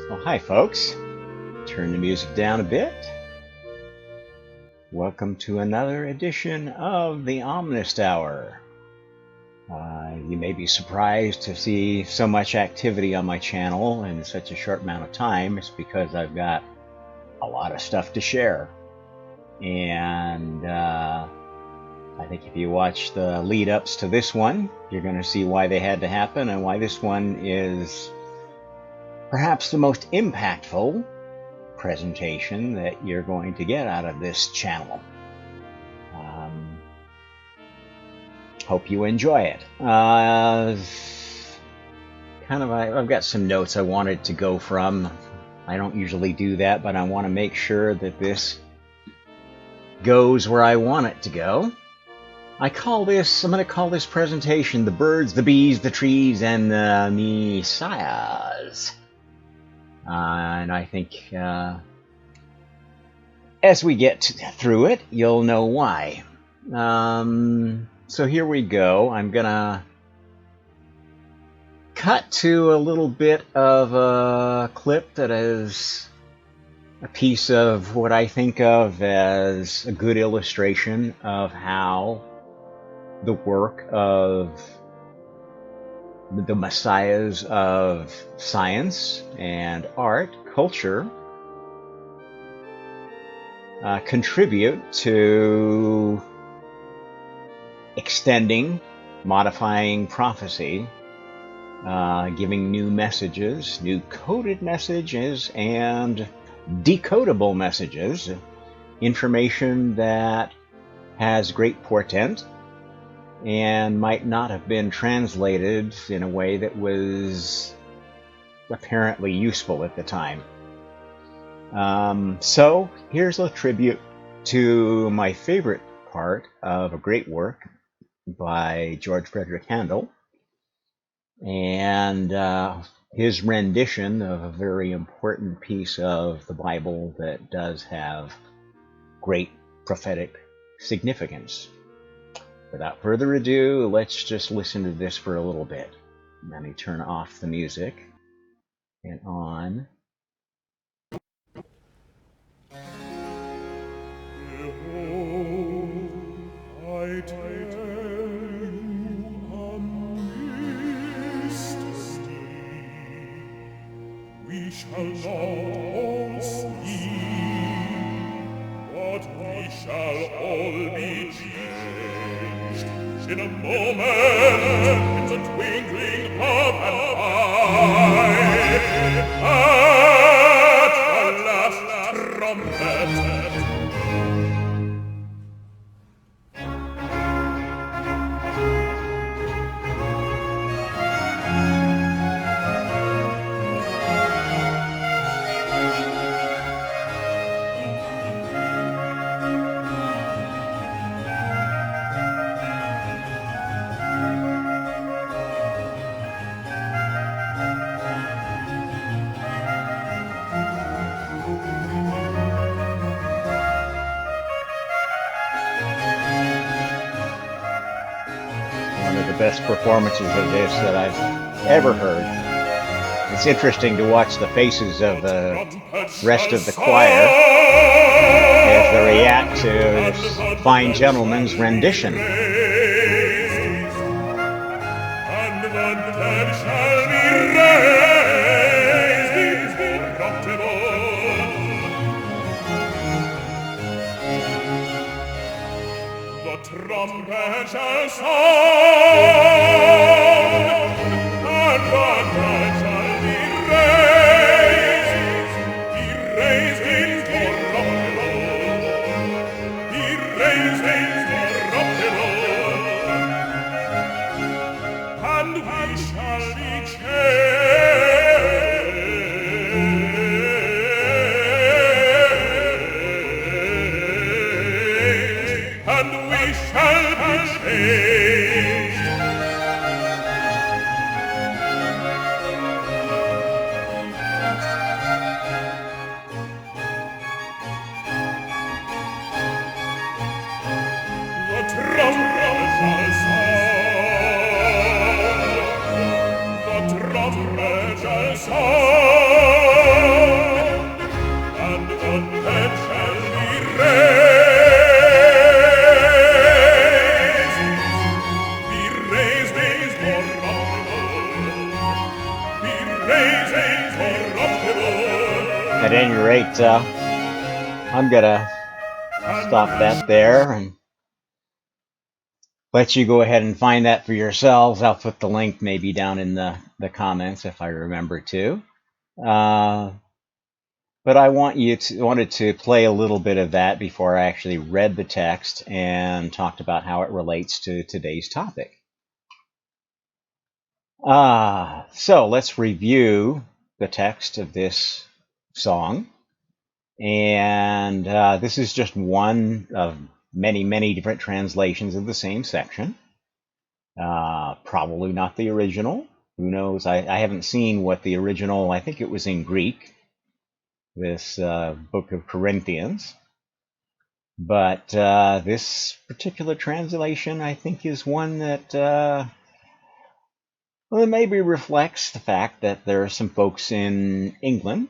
Oh, hi, folks. Turn the music down a bit. Welcome to another edition of the Omnist Hour. You may be surprised to see so much activity on my channel in such a short amount of time. It's because I've got a lot of stuff to share. And I think if you watch the lead-ups to this one, you're going to see why they had to happen and why this one is perhaps the most impactful presentation that you're going to get out of this channel. Hope you enjoy it. I've got some notes I wanted to go from. I don't usually do that, but I want to make sure that this goes where I want it to go. I'm going to call this presentation The Birds, the Bees, the Trees, and the ssiahs. And I think as we get through it, you'll know why. So here we go. I'm going to cut to a little bit of a clip that is a piece of what I think of as a good illustration of how the work of the messiahs of science and art, culture, contribute to extending, modifying prophecy, giving new messages, new coded messages, and decodable messages, information that has great portent and might not have been translated in a way that was apparently useful at the time. So here's a tribute to my favorite part of a great work by George Frederick Handel, and his rendition of a very important piece of the Bible that does have great prophetic significance. Without further ado, let's just listen to this for a little bit. Let me turn off the music and on. Behold, I tell you a mystery. We shall not all sleep, but we shall all be changed. In a moment, in the twinkling of an eye, at the last trumpet. One of the best performances of this that I've ever heard. It's interesting to watch the faces of the rest of the choir as they react to this fine gentleman's rendition. And the dead shall be raised incorruptible. The trumpet shall sound, and the dead shall be raised incorruptible, be raised incorruptible, and we shall be changed, and we shall be changed. The trumpet shall sound, the trumpet shall sound, raising corruptible. At any rate, I'm gonna stop that there and let you go ahead and find that for yourselves. I'll put the link maybe down in the comments if I remember to. But I wanted to play a little bit of that before I actually read the text and talked about how it relates to today's topic. So let's review the text of this song. And this is just one of many, many different translations of the same section. Probably not the original. Who knows? I haven't seen what the original, I think it was in Greek, this book of Corinthians. But this particular translation, I think, is one that well, it maybe reflects the fact that there are some folks in England,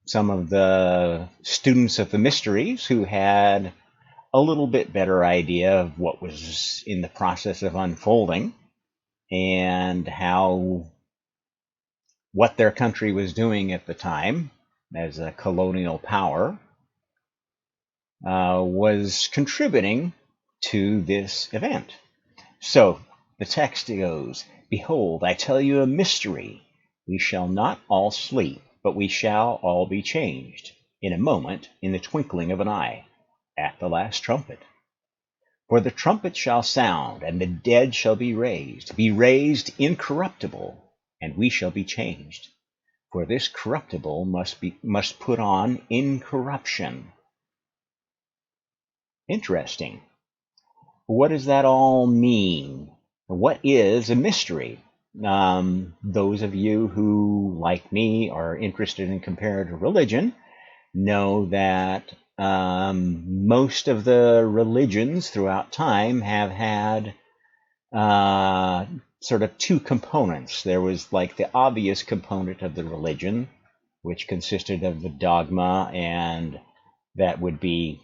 some of the students of the mysteries, who had a little bit better idea of what was in the process of unfolding and what their country was doing at the time as a colonial power was contributing to this event. So the text goes, "Behold, I tell you a mystery. We shall not all sleep, but we shall all be changed in a moment, in the twinkling of an eye, at the last trumpet. For the trumpet shall sound, and the dead shall be raised incorruptible, and we shall be changed. For this corruptible must put on incorruption." Interesting. What does that all mean? What is a mystery? Those of you who, like me, are interested in comparative religion know that most of the religions throughout time have had sort of two components. There was like the obvious component of the religion, which consisted of the dogma, and that would be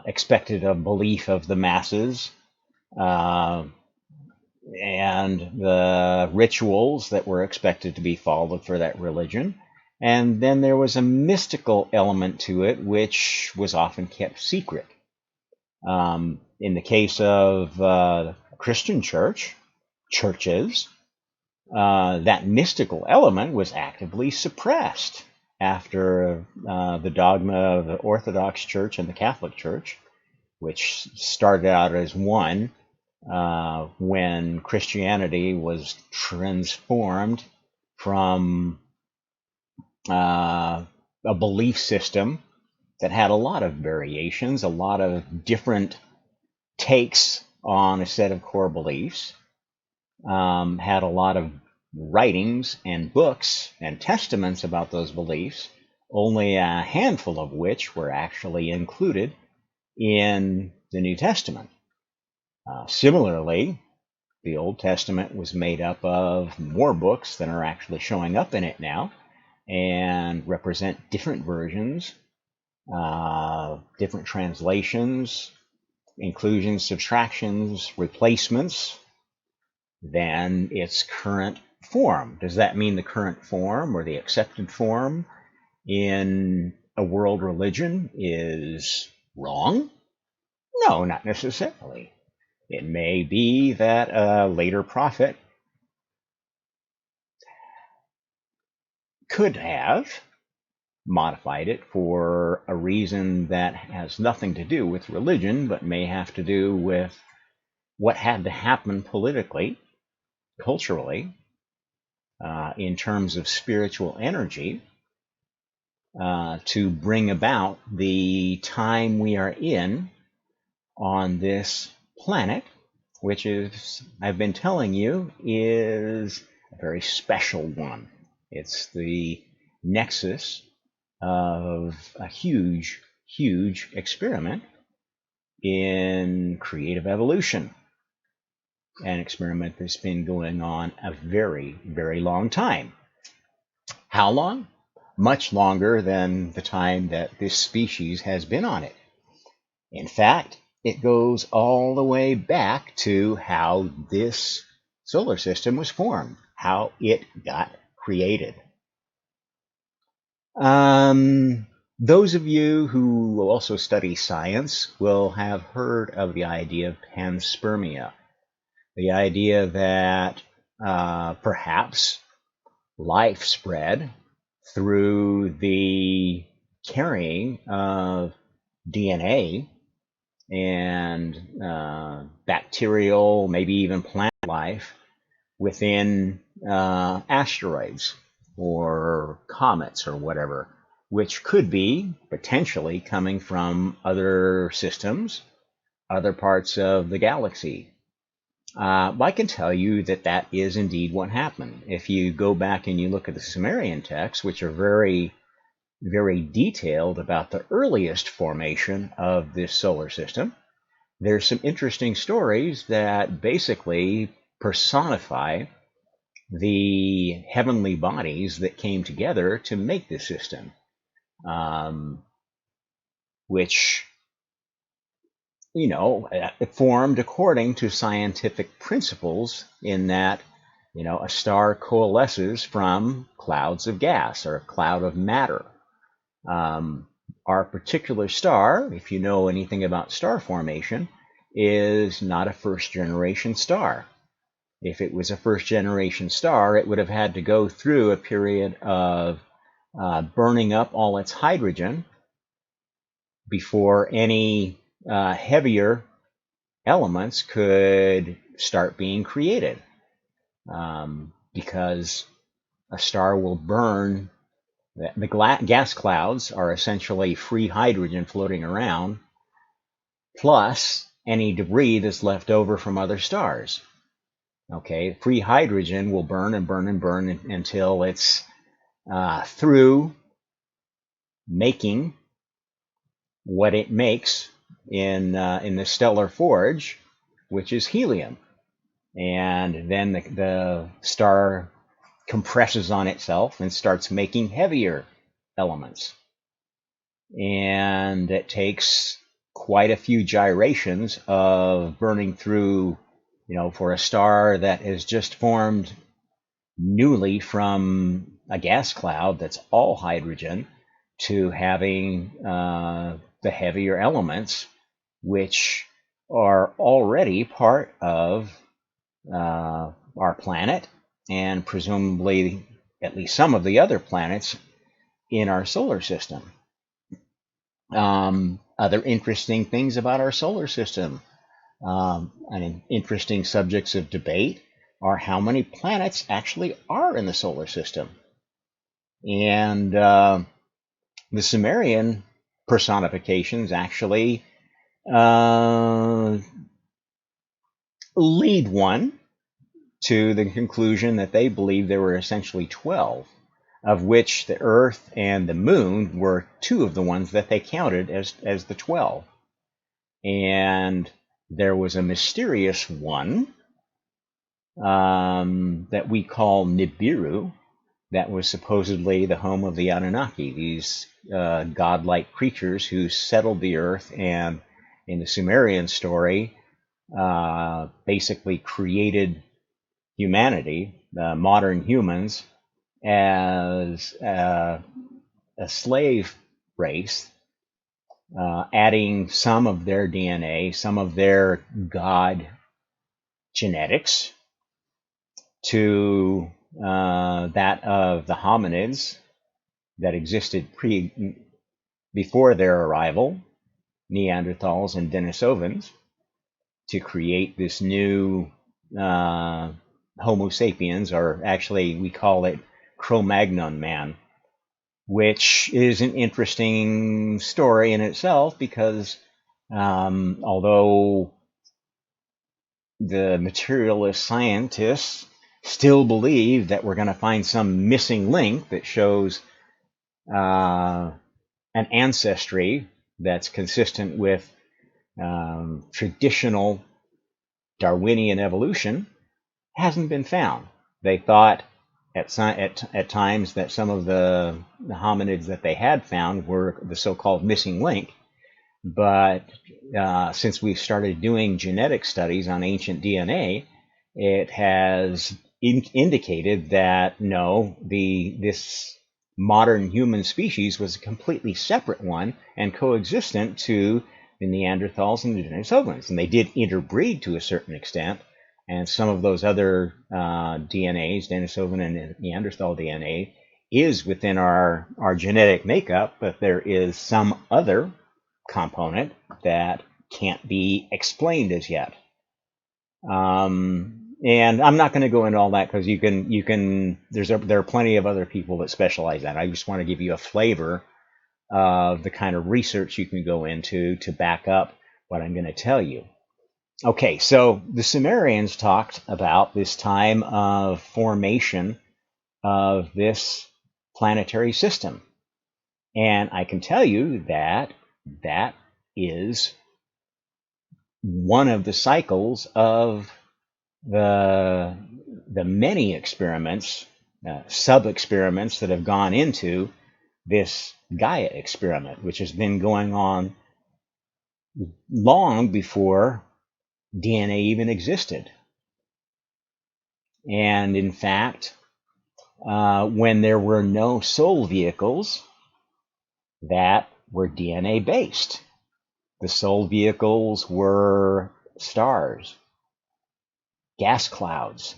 expected of belief of the masses, and the rituals that were expected to be followed for that religion. And then there was a mystical element to it, which was often kept secret. In the case of Christian churches, that mystical element was actively suppressed after the dogma of the Orthodox Church and the Catholic Church, which started out as one when Christianity was transformed from a belief system that had a lot of variations, a lot of different takes on a set of core beliefs, had a lot of writings and books and testaments about those beliefs, only a handful of which were actually included in the New Testament. Similarly, the Old Testament was made up of more books than are actually showing up in it now, and represent different versions, different translations, inclusions, subtractions, replacements than its current form. Does that mean the current form or the accepted form in a world religion is wrong? No, not necessarily. It may be that a later prophet could have modified it for a reason that has nothing to do with religion, but may have to do with what had to happen politically, culturally, in terms of spiritual energy, to bring about the time we are in on this planet, which is, I've been telling you, is a very special one. It's the nexus of a huge, huge experiment in creative evolution. An experiment that's been going on a very, very long time. How long? Much longer than the time that this species has been on it. In fact, it goes all the way back to how this solar system was formed, how it got created. Those of you who will also study science will have heard of the idea of panspermia, the idea that perhaps life spread through the carrying of DNA and bacterial, maybe even plant life within asteroids or comets or whatever, which could be potentially coming from other systems, other parts of the galaxy. I can tell you that that is indeed what happened. If you go back and you look at the Sumerian texts, which are very, very detailed about the earliest formation of this solar system, there's some interesting stories that basically personify the heavenly bodies that came together to make this system, which, you know, formed according to scientific principles in that, you know, a star coalesces from clouds of gas or a cloud of matter. Our particular star, if you know anything about star formation, is not a first-generation star. If it was a first-generation star, it would have had to go through a period of burning up all its hydrogen before any heavier elements could start being created, because a star will burn. The gas clouds are essentially free hydrogen floating around, plus any debris that's left over from other stars. Okay, free hydrogen will burn and burn and burn until it's through making what it makes in the stellar forge, which is helium. And then the star compresses on itself and starts making heavier elements. And it takes quite a few gyrations of burning through, you know, for a star that has just formed newly from a gas cloud that's all hydrogen to having the heavier elements, which are already part of our planet and presumably at least some of the other planets in our solar system. Other interesting things about our solar system, and interesting subjects of debate, are how many planets actually are in the solar system. And the Sumerian personifications actually lead one to the conclusion that they believe there were essentially 12, of which the Earth and the Moon were 2 of the ones that they counted as the 12. And there was a mysterious one that we call Nibiru, that was supposedly the home of the Anunnaki, these godlike creatures who settled the Earth and, in the Sumerian story, basically created humanity, modern humans, as a slave race, adding some of their DNA, some of their god genetics to that of the hominids that existed before their arrival, Neanderthals and Denisovans, to create this new Homo sapiens, or actually we call it Cro-Magnon man, which is an interesting story in itself because although the materialist scientists still believe that we're going to find some missing link that shows an ancestry that's consistent with traditional Darwinian evolution, hasn't been found. They thought at times that some of the hominids that they had found were the so-called missing link, but since we started doing genetic studies on ancient DNA, it has indicated that no, this modern human species was a completely separate one and coexistent to the Neanderthals and the Denisovans. And they did interbreed to a certain extent, and some of those other DNAs, Denisovan and Neanderthal DNA, is within our genetic makeup, but there is some other component that can't be explained as yet. And I'm not going to go into all that because there are plenty of other people that specialize in that. I just want to give you a flavor of the kind of research you can go into to back up what I'm going to tell you. Okay, so the Sumerians talked about this time of formation of this planetary system. And I can tell you that that is one of the cycles of the many experiments, sub-experiments that have gone into this Gaia experiment, which has been going on long before DNA even existed. And in fact, when there were no soul vehicles that were DNA based, the soul vehicles were stars, gas clouds,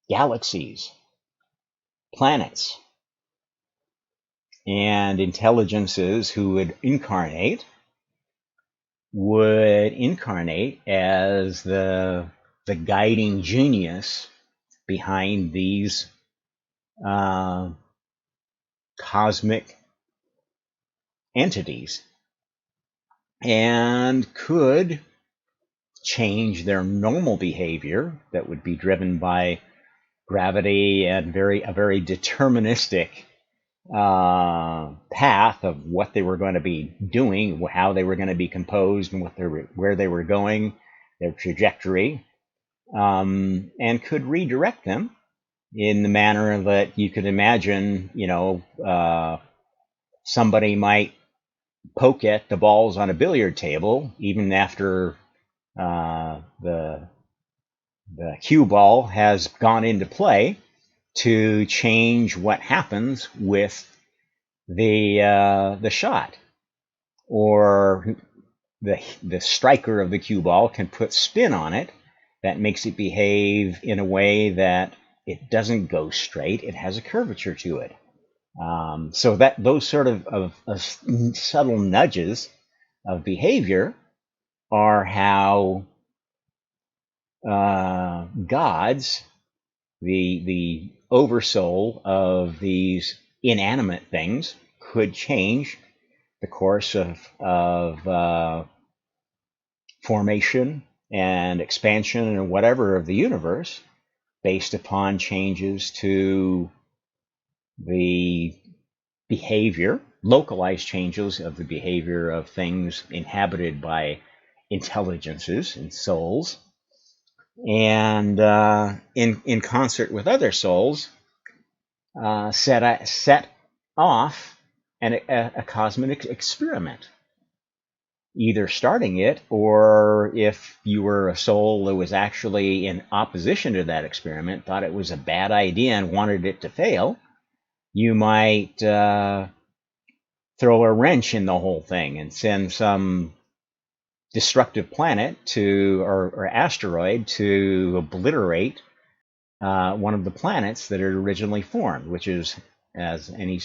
galaxies, planets, and intelligences who would incarnate as the guiding genius behind these cosmic entities, and could change their normal behavior that would be driven by gravity and a very deterministic path of what they were going to be doing, how they were going to be composed, and where they were going, their trajectory, and could redirect them in the manner that you could imagine. Somebody might poke at the balls on a billiard table, even after the cue ball has gone into play, to change what happens with the shot. Or the striker of the cue ball can put spin on it that makes it behave in a way that it doesn't go straight, it has a curvature to it. So that those sort of subtle nudges of behavior are how gods, the oversoul of these inanimate things, could change the course of formation and expansion and whatever of the universe based upon changes to the behavior, localized changes of the behavior of things inhabited by intelligences and souls, and in concert with other souls, set off a cosmic experiment, either starting it, or if you were a soul that was actually in opposition to that experiment, thought it was a bad idea and wanted it to fail, you might throw a wrench in the whole thing and send some destructive planet or asteroid to obliterate one of the planets that had originally formed, which is, as any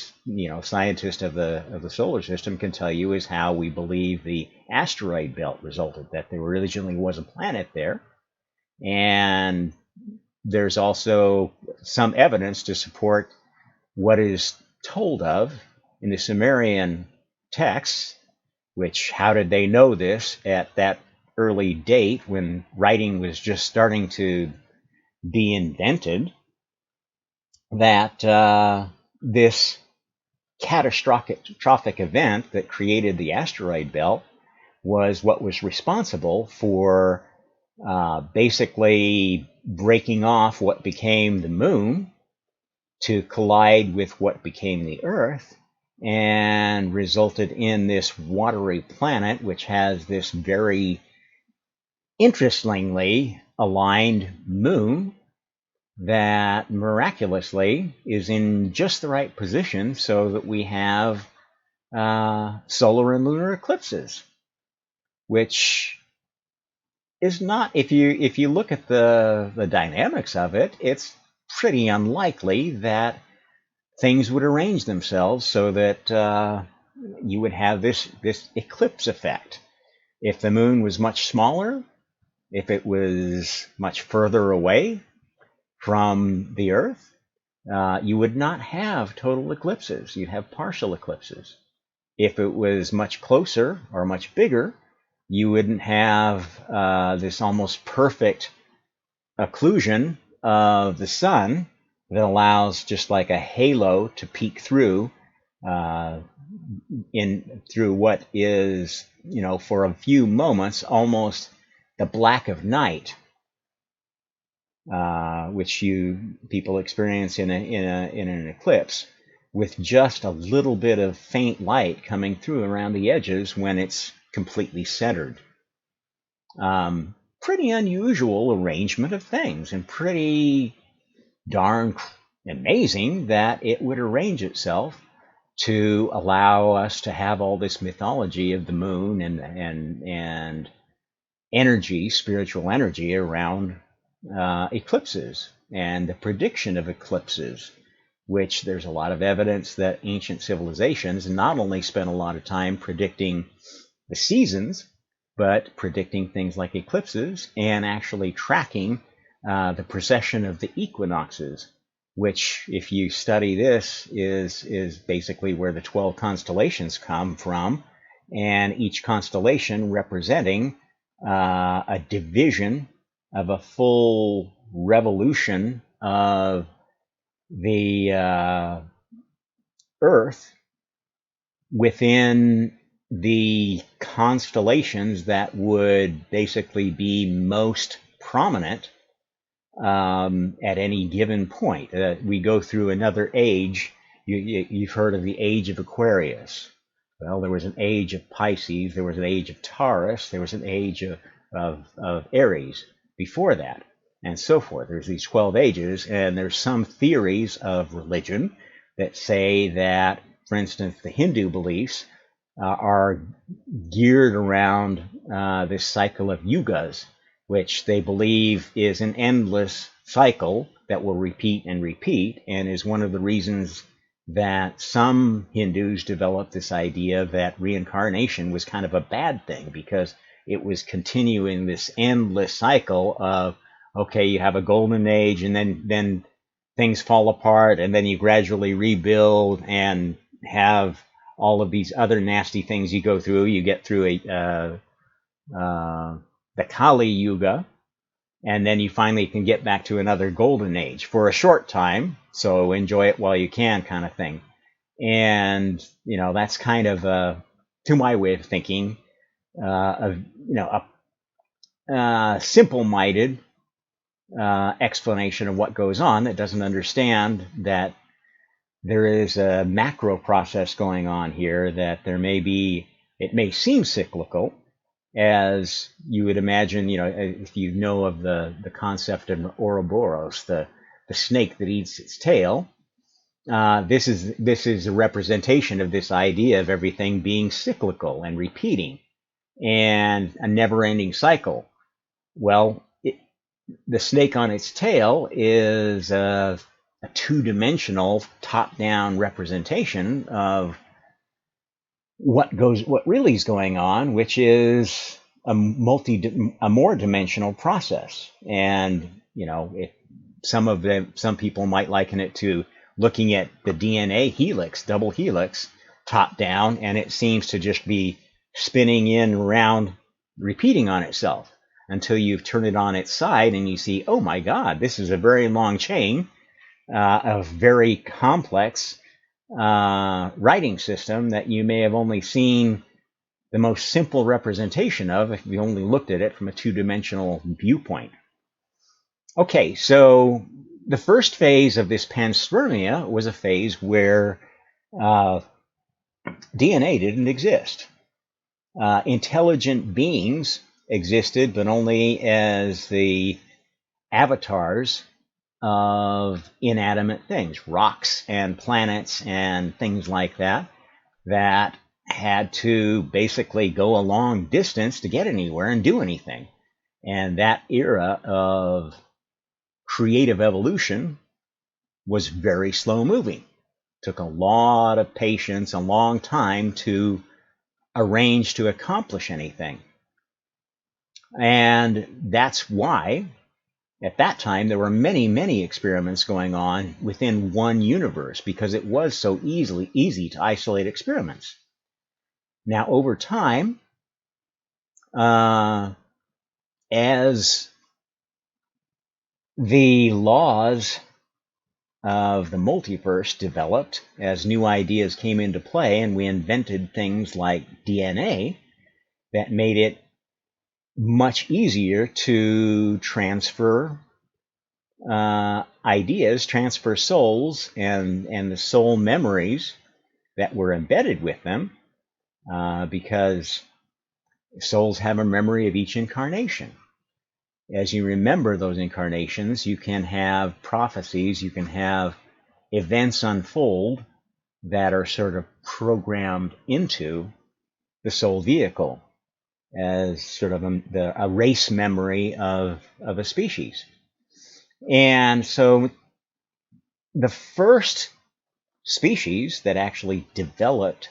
scientist of the solar system can tell you, is how we believe the asteroid belt resulted, that there originally was a planet there. And there's also some evidence to support what is told of in the Sumerian texts, which, how did they know this at that early date when writing was just starting to be invented, that this catastrophic event that created the asteroid belt was what was responsible for basically breaking off what became the moon to collide with what became the Earth, and resulted in this watery planet, which has this very interestingly aligned moon that miraculously is in just the right position so that we have solar and lunar eclipses, which is not, if you look at the dynamics of it, it's pretty unlikely that things would arrange themselves so that you would have this eclipse effect. If the moon was much smaller, if it was much further away from the Earth, you would not have total eclipses. You'd have partial eclipses. If it was much closer or much bigger, you wouldn't have this almost perfect occlusion of the sun that allows just like a halo to peek through through what is, for a few moments almost the black of night, which people experience in an eclipse, with just a little bit of faint light coming through around the edges when it's completely centered. Pretty unusual arrangement of things, and pretty darn amazing that it would arrange itself to allow us to have all this mythology of the moon and energy, spiritual energy around eclipses and the prediction of eclipses, which there's a lot of evidence that ancient civilizations not only spent a lot of time predicting the seasons, but predicting things like eclipses and actually tracking the precession of the equinoxes, which, if you study this, is basically where the 12 constellations come from, and each constellation representing a division of a full revolution of the Earth within the constellations that would basically be most prominent at any given point. We go through another age. You've heard of the age of Aquarius. Well, there was an age of Pisces, there was an age of Taurus, there was an age of Aries before that, and so forth. There's these 12 ages, and there's some theories of religion that say that, for instance, the Hindu beliefs are geared around this cycle of yugas, which they believe is an endless cycle that will repeat and repeat, and is one of the reasons that some Hindus developed this idea that reincarnation was kind of a bad thing, because it was continuing this endless cycle of, okay, you have a golden age, and then things fall apart, and then you gradually rebuild and have all of these other nasty things you go through. You get through the Kali Yuga, and then you finally can get back to another golden age for a short time, so enjoy it while you can, kind of thing. And that's kind of to my way of thinking, a simple-minded explanation of what goes on that doesn't understand that there is a macro process going on here, that it may seem cyclical, as you would imagine, if you know of the concept of Ouroboros, the snake that eats its tail. This is a representation of this idea of everything being cyclical and repeating, and a never-ending cycle. Well, the snake on its tail is a two-dimensional, top-down representation of what really is going on, which is a more dimensional process. And some people might liken it to looking at the DNA helix, double helix, top down, and it seems to just be spinning in around, repeating on itself, until you've turned it on its side and you see, oh my God, this is a very long chain of very complex writing system that you may have only seen the most simple representation of if you only looked at it from a two-dimensional viewpoint. Okay, so the first phase of this panspermia was a phase where DNA didn't exist. Intelligent beings existed, but only as the avatars of inanimate things, rocks and planets and things like that, that had to basically go a long distance to get anywhere and do anything. And that era of creative evolution was very slow moving. Took a lot of patience, a long time to arrange to accomplish anything. And that's why at that time there were many, many experiments going on within one universe, because it was so easy to isolate experiments. Now, over time, as the laws of the multiverse developed, as new ideas came into play, and we invented things like DNA that made it much easier to transfer ideas, transfer souls, and the soul memories that were embedded with them, because souls have a memory of each incarnation. As you remember those incarnations, you can have prophecies, you can have events unfold that are sort of programmed into the soul vehicle as sort of a race memory of a species. And so the first species that actually developed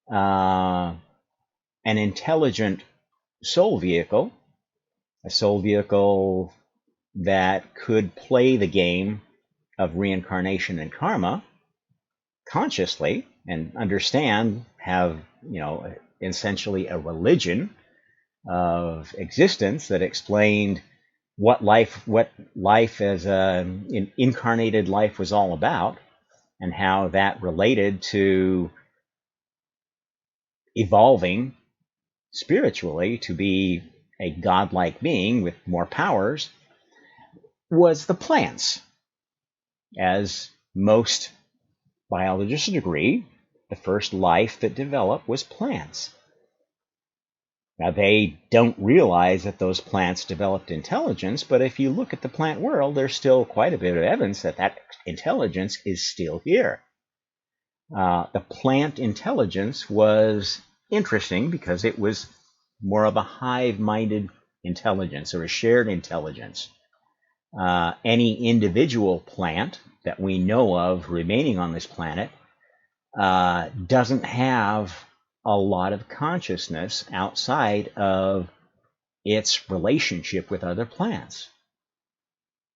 an intelligent soul vehicle, a soul vehicle that could play the game of reincarnation and karma consciously and understand, have, essentially a religion of existence that explained what life as an incarnated life was all about, and how that related to evolving spiritually to be a godlike being with more powers, was the plants. As most biologists agree, the first life that developed was plants. Now, they don't realize that those plants developed intelligence, but if you look at the plant world, there's still quite a bit of evidence that that intelligence is still here. The plant intelligence was interesting because it was more of a hive-minded intelligence, or a shared intelligence. Any individual plant that we know of remaining on this planet doesn't have a lot of consciousness outside of its relationship with other plants.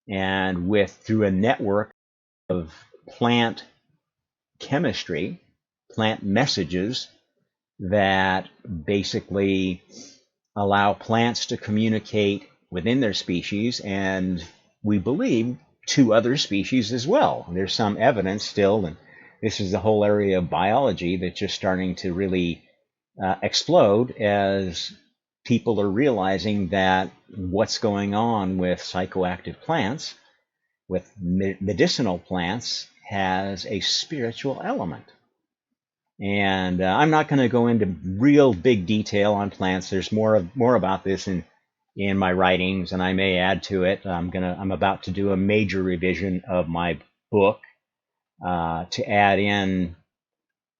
And through a network of plant chemistry, plant messages that basically allow plants to communicate within their species, and we believe to other species as well. There's some evidence still, and this is the whole area of biology that's just starting to really explode as people are realizing that what's going on with psychoactive plants, with medicinal plants, has a spiritual element. And I'm not going to go into real big detail on plants. There's more about this in my writings, and I may add to it. I'm about to do a major revision of my book to add in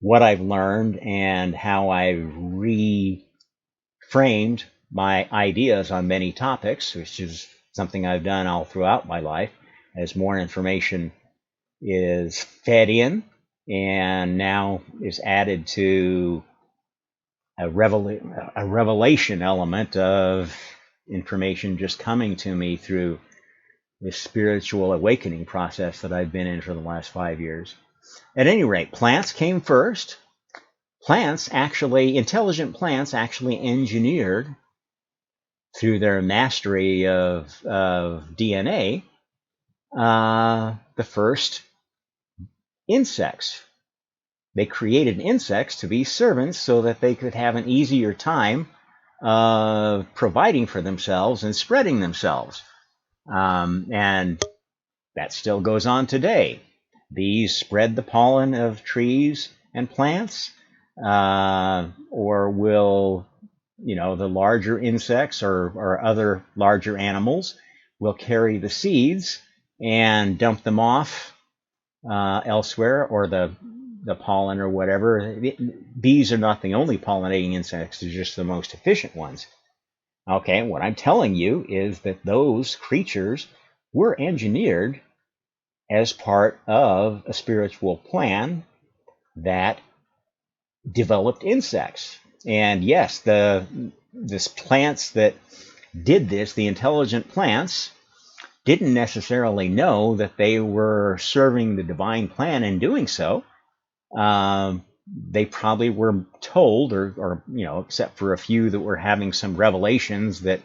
what I've learned and how I've reframed my ideas on many topics, which is something I've done all throughout my life. As more information is fed in and now is added to a revelation element of information just coming to me through this spiritual awakening process that I've been in for the last 5 years. At any rate, plants came first. Intelligent plants actually engineered, through their mastery of DNA, the first insects. They created insects to be servants so that they could have an easier time of providing for themselves and spreading themselves. And that still goes on today. Bees spread the pollen of trees and plants, or will, the larger insects or other larger animals will carry the seeds and dump them off elsewhere, or the pollen or whatever. Bees are not the only pollinating insects, they're just the most efficient ones. Okay, what I'm telling you is that those creatures were engineered as part of a spiritual plan that developed insects. And yes, the plants that did this, the intelligent plants, didn't necessarily know that they were serving the divine plan in doing so. They probably were told, or except for a few that were having some revelations that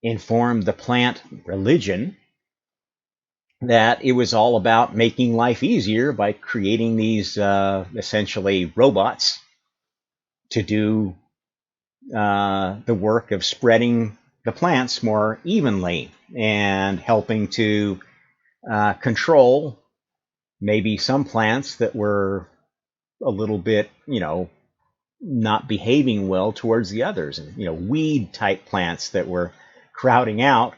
informed the plant religion, that it was all about making life easier by creating these essentially robots to do the work of spreading the plants more evenly and helping to control maybe some plants that were a little bit, not behaving well towards the others. And, weed type plants that were crowding out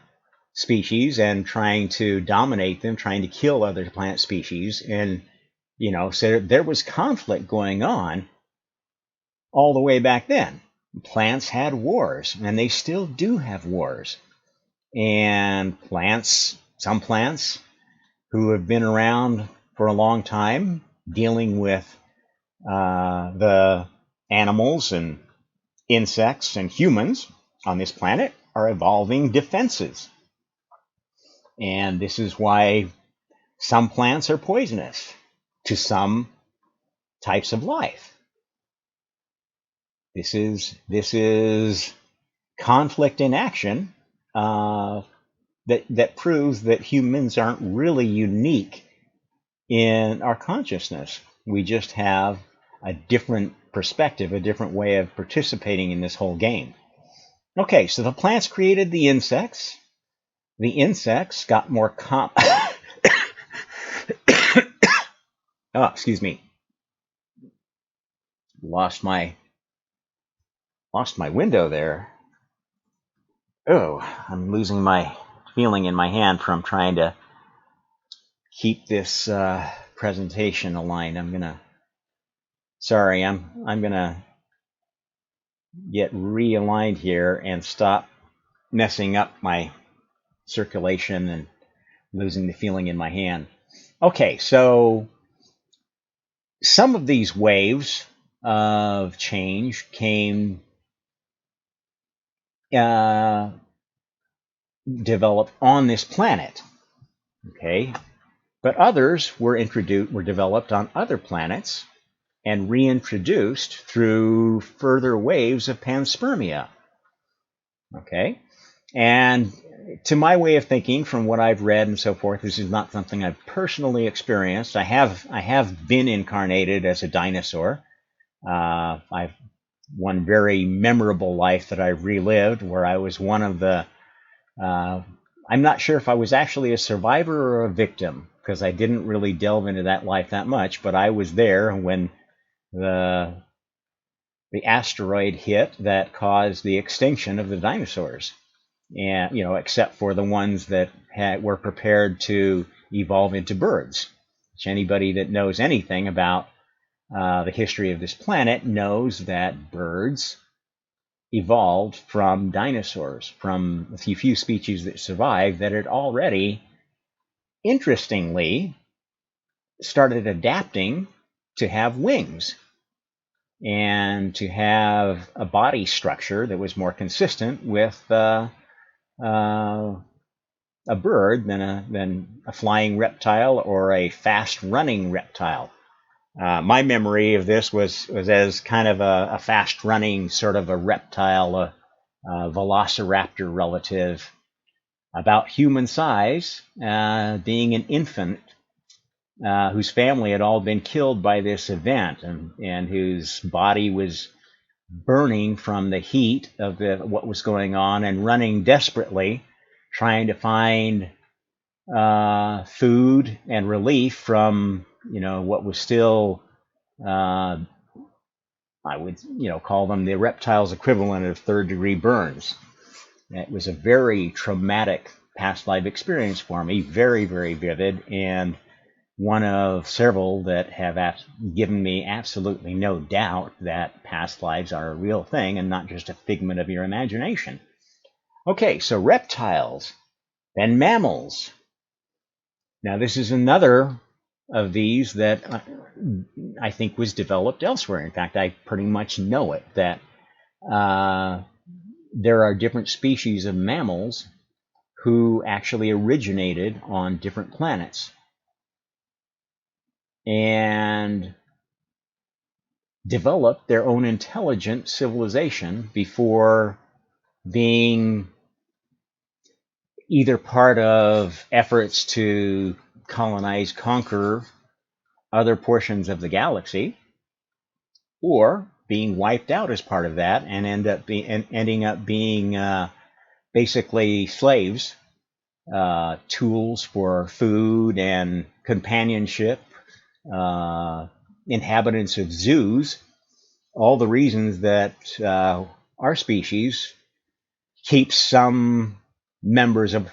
species and trying to dominate them, trying to kill other plant species. And, so there was conflict going on all the way back then. Plants had wars, and they still do have wars. And some plants who have been around for a long time dealing with the animals and insects and humans on this planet are evolving defenses. And this is why some plants are poisonous to some types of life. This is conflict in action that proves that humans aren't really unique in our consciousness. We just have a different perspective, a different way of participating in this whole game. Okay, so the plants created the insects. The insects got more oh, excuse me. Lost my window there. Oh, I'm losing my feeling in my hand from trying to keep this presentation aligned. I'm gonna get realigned here and stop messing up my circulation and losing the feeling in my hand. Okay, so some of these waves of change came developed on this planet. Okay, but others were developed on other planets and reintroduced through further waves of panspermia. Okay, and to my way of thinking, from what I've read and so forth, this is not something I've personally experienced. I have been incarnated as a dinosaur. I've one very memorable life that I've relived, where I was one of the. I'm not sure if I was actually a survivor or a victim, because I didn't really delve into that life that much. But I was there when the asteroid hit that caused the extinction of the dinosaurs. And except for the ones that were prepared to evolve into birds. Which anybody that knows anything about the history of this planet knows that birds evolved from dinosaurs, from a few species that survived that had already, interestingly, started adapting to have wings and to have a body structure that was more consistent with a bird than a flying reptile or a fast-running reptile. My memory of this was as kind of a fast-running sort of a reptile, a velociraptor relative, about human size, being an infant whose family had all been killed by this event, and whose body was burning from the heat of what was going on, and running desperately, trying to find food and relief from what was still, I would call them the reptile's equivalent of third-degree burns. It was a very traumatic past life experience for me, very, very vivid, and one of several that have given me absolutely no doubt that past lives are a real thing and not just a figment of your imagination. Okay, so reptiles, then mammals. Now, this is another of these that I think was developed elsewhere. In fact, I pretty much know it, that there are different species of mammals who actually originated on different planets and developed their own intelligent civilization before being either part of efforts to colonize, conquer other portions of the galaxy, or being wiped out as part of that and ending up being basically slaves, tools for food and companionship, inhabitants of zoos, all the reasons that our species keeps some members of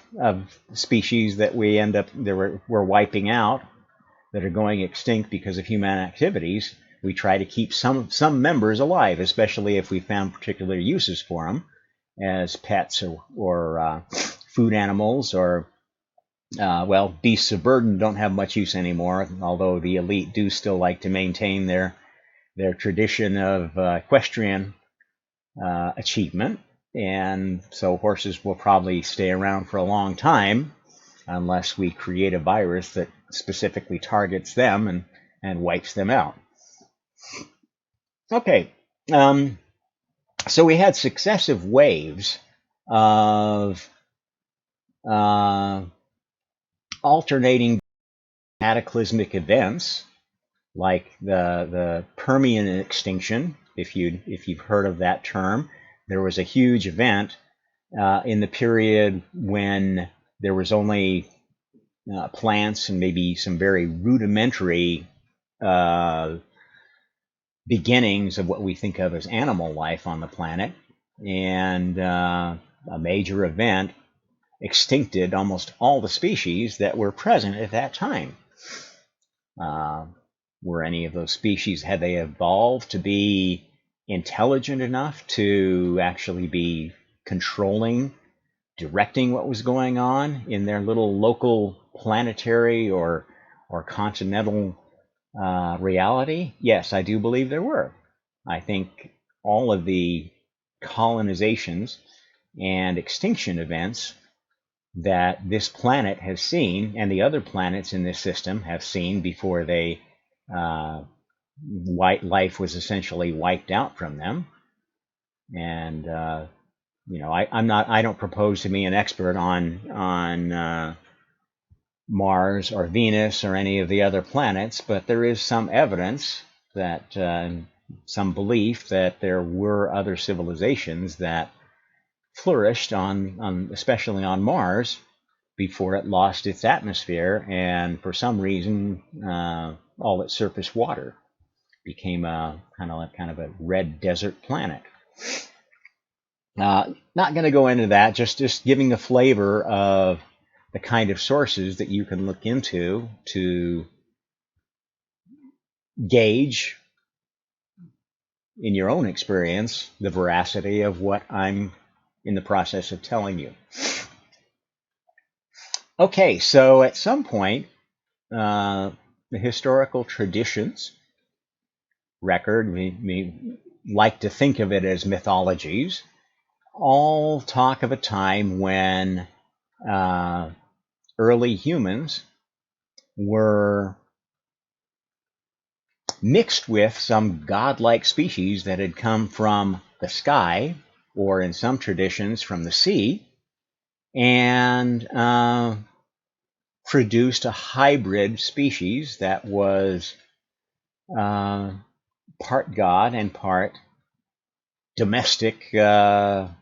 species that we end up we're wiping out, that are going extinct because of human activities. We try to keep some members alive, especially if we found particular uses for them as pets or food animals, or well, beasts of burden don't have much use anymore, although the elite do still like to maintain their tradition of equestrian achievement. And so horses will probably stay around for a long time unless we create a virus that specifically targets them and wipes them out. Okay, so we had successive waves of alternating cataclysmic events, like the Permian extinction. If you've heard of that term, there was a huge event in the period when there was only plants and maybe some very rudimentary beginnings of what we think of as animal life on the planet, and a major event extincted almost all the species that were present at that time. Were any of those species, had they evolved to be intelligent enough to actually be controlling, directing what was going on in their little local planetary or continental reality? Yes, I do believe there were. I think all of the colonizations and extinction events that this planet has seen and the other planets in this system have seen before they life was essentially wiped out from them. And you know, I don't propose to be an expert on Mars or Venus or any of the other planets, but there is some evidence that some belief that there were other civilizations that flourished on especially on Mars before it lost its atmosphere, and for some reason all its surface water became a kind of a red desert planet. Not going to go into that, just giving a flavor of the kind of sources that you can look into to gauge in your own experience the veracity of what I'm in the process of telling you. Okay, so at some point, the historical traditions record, we like to think of it as mythologies, all talk of a time when early humans were mixed with some godlike species that had come from the sky, or in some traditions from the sea, and produced a hybrid species that was part god and part domestic hominid.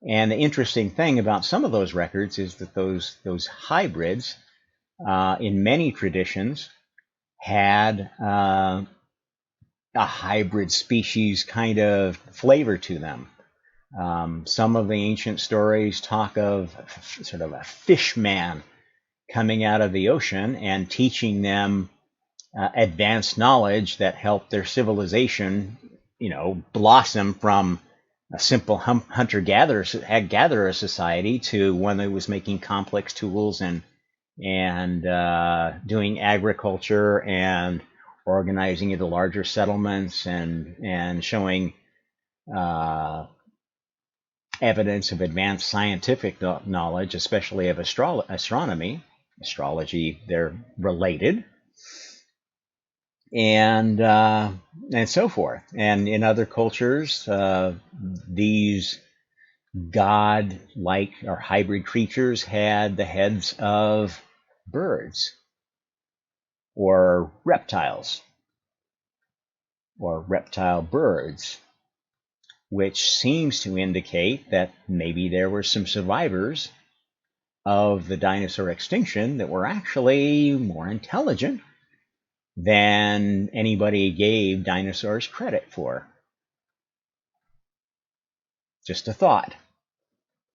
And the interesting thing about some of those records is that those hybrids, in many traditions, had a hybrid species kind of flavor to them. Some of the ancient stories talk of sort of a fish man coming out of the ocean and teaching them advanced knowledge that helped their civilization, blossom from a simple hunter-gatherer society to one that was making complex tools and doing agriculture and organizing into larger settlements and showing evidence of advanced scientific knowledge, especially of astronomy. Astrology, they're related, and so forth. And in other cultures, these god-like or hybrid creatures had the heads of birds or reptiles or reptile birds, which seems to indicate that maybe there were some survivors of the dinosaur extinction that were actually more intelligent than anybody gave dinosaurs credit for. Just a thought.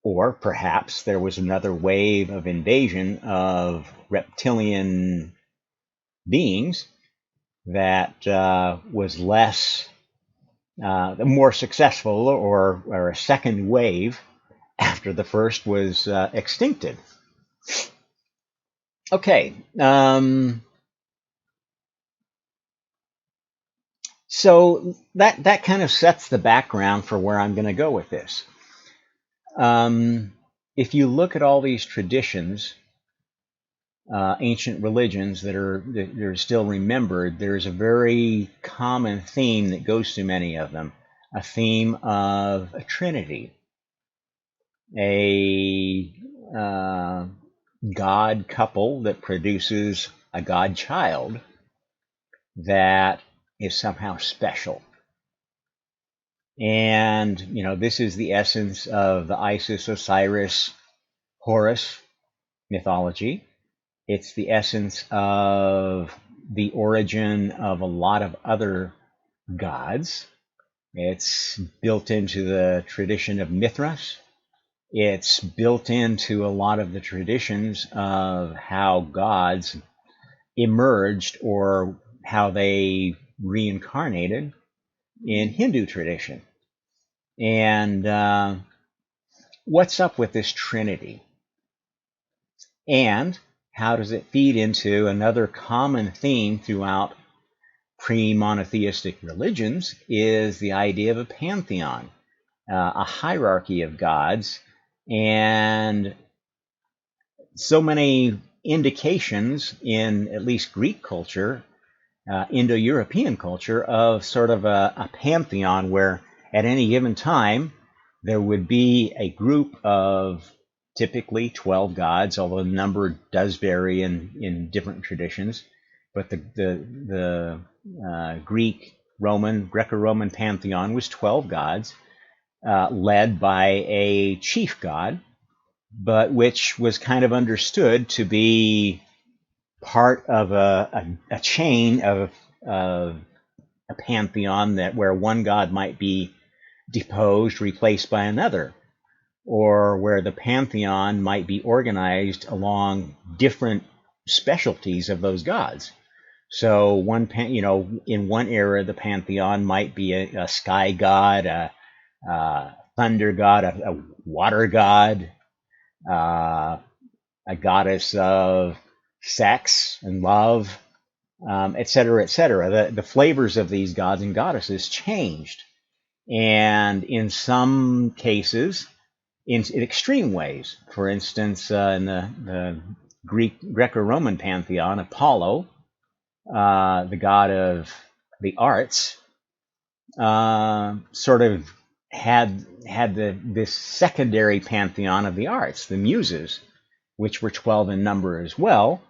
Or perhaps there was another wave of invasion of reptilian beings that was less, more successful, or a second wave after the first was extincted. Okay. So that kind of sets the background for where I'm going to go with this. If you look at all these traditions, ancient religions that are still remembered, there's a very common theme that goes through many of them, a theme of a trinity, a god couple that produces a god child that is somehow special. And, this is the essence of the Isis, Osiris, Horus mythology. It's the essence of the origin of a lot of other gods. It's built into the tradition of Mithras. It's built into a lot of the traditions of how gods emerged or how they reincarnated in Hindu tradition. And what's up with this Trinity? And how does it feed into another common theme throughout pre-monotheistic religions is the idea of a pantheon, a hierarchy of gods, and so many indications in at least Greek culture, Indo-European culture, of sort of a pantheon where at any given time there would be a group of typically 12 gods, although the number does vary in different traditions. But the Greco-Roman pantheon was 12 gods, led by a chief god, but which was kind of understood to be part of a chain of a pantheon where one god might be deposed, replaced by another, or where the pantheon might be organized along different specialties of those gods. So in one era, the pantheon might be a sky god, a thunder god, a water god, a goddess of sex and love, etc., etc. The flavors of these gods and goddesses changed, and in some cases, in extreme ways. For instance, in the Greco-Roman pantheon, Apollo, the god of the arts, sort of had this secondary pantheon of the arts, the muses, which were 12 in number as well,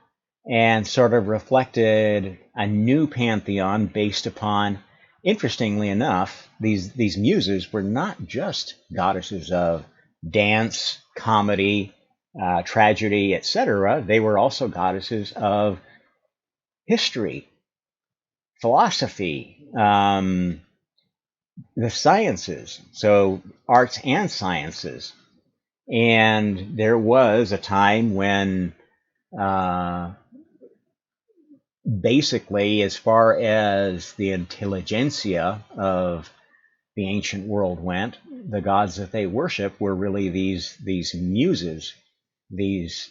and sort of reflected a new pantheon based upon, interestingly enough, these muses were not just goddesses of dance, comedy, tragedy, etc. They were also goddesses of history, philosophy, the sciences, so arts and sciences. And there was a time when uh, basically, as far as the intelligentsia of the ancient world went, the gods that they worship were really these muses, these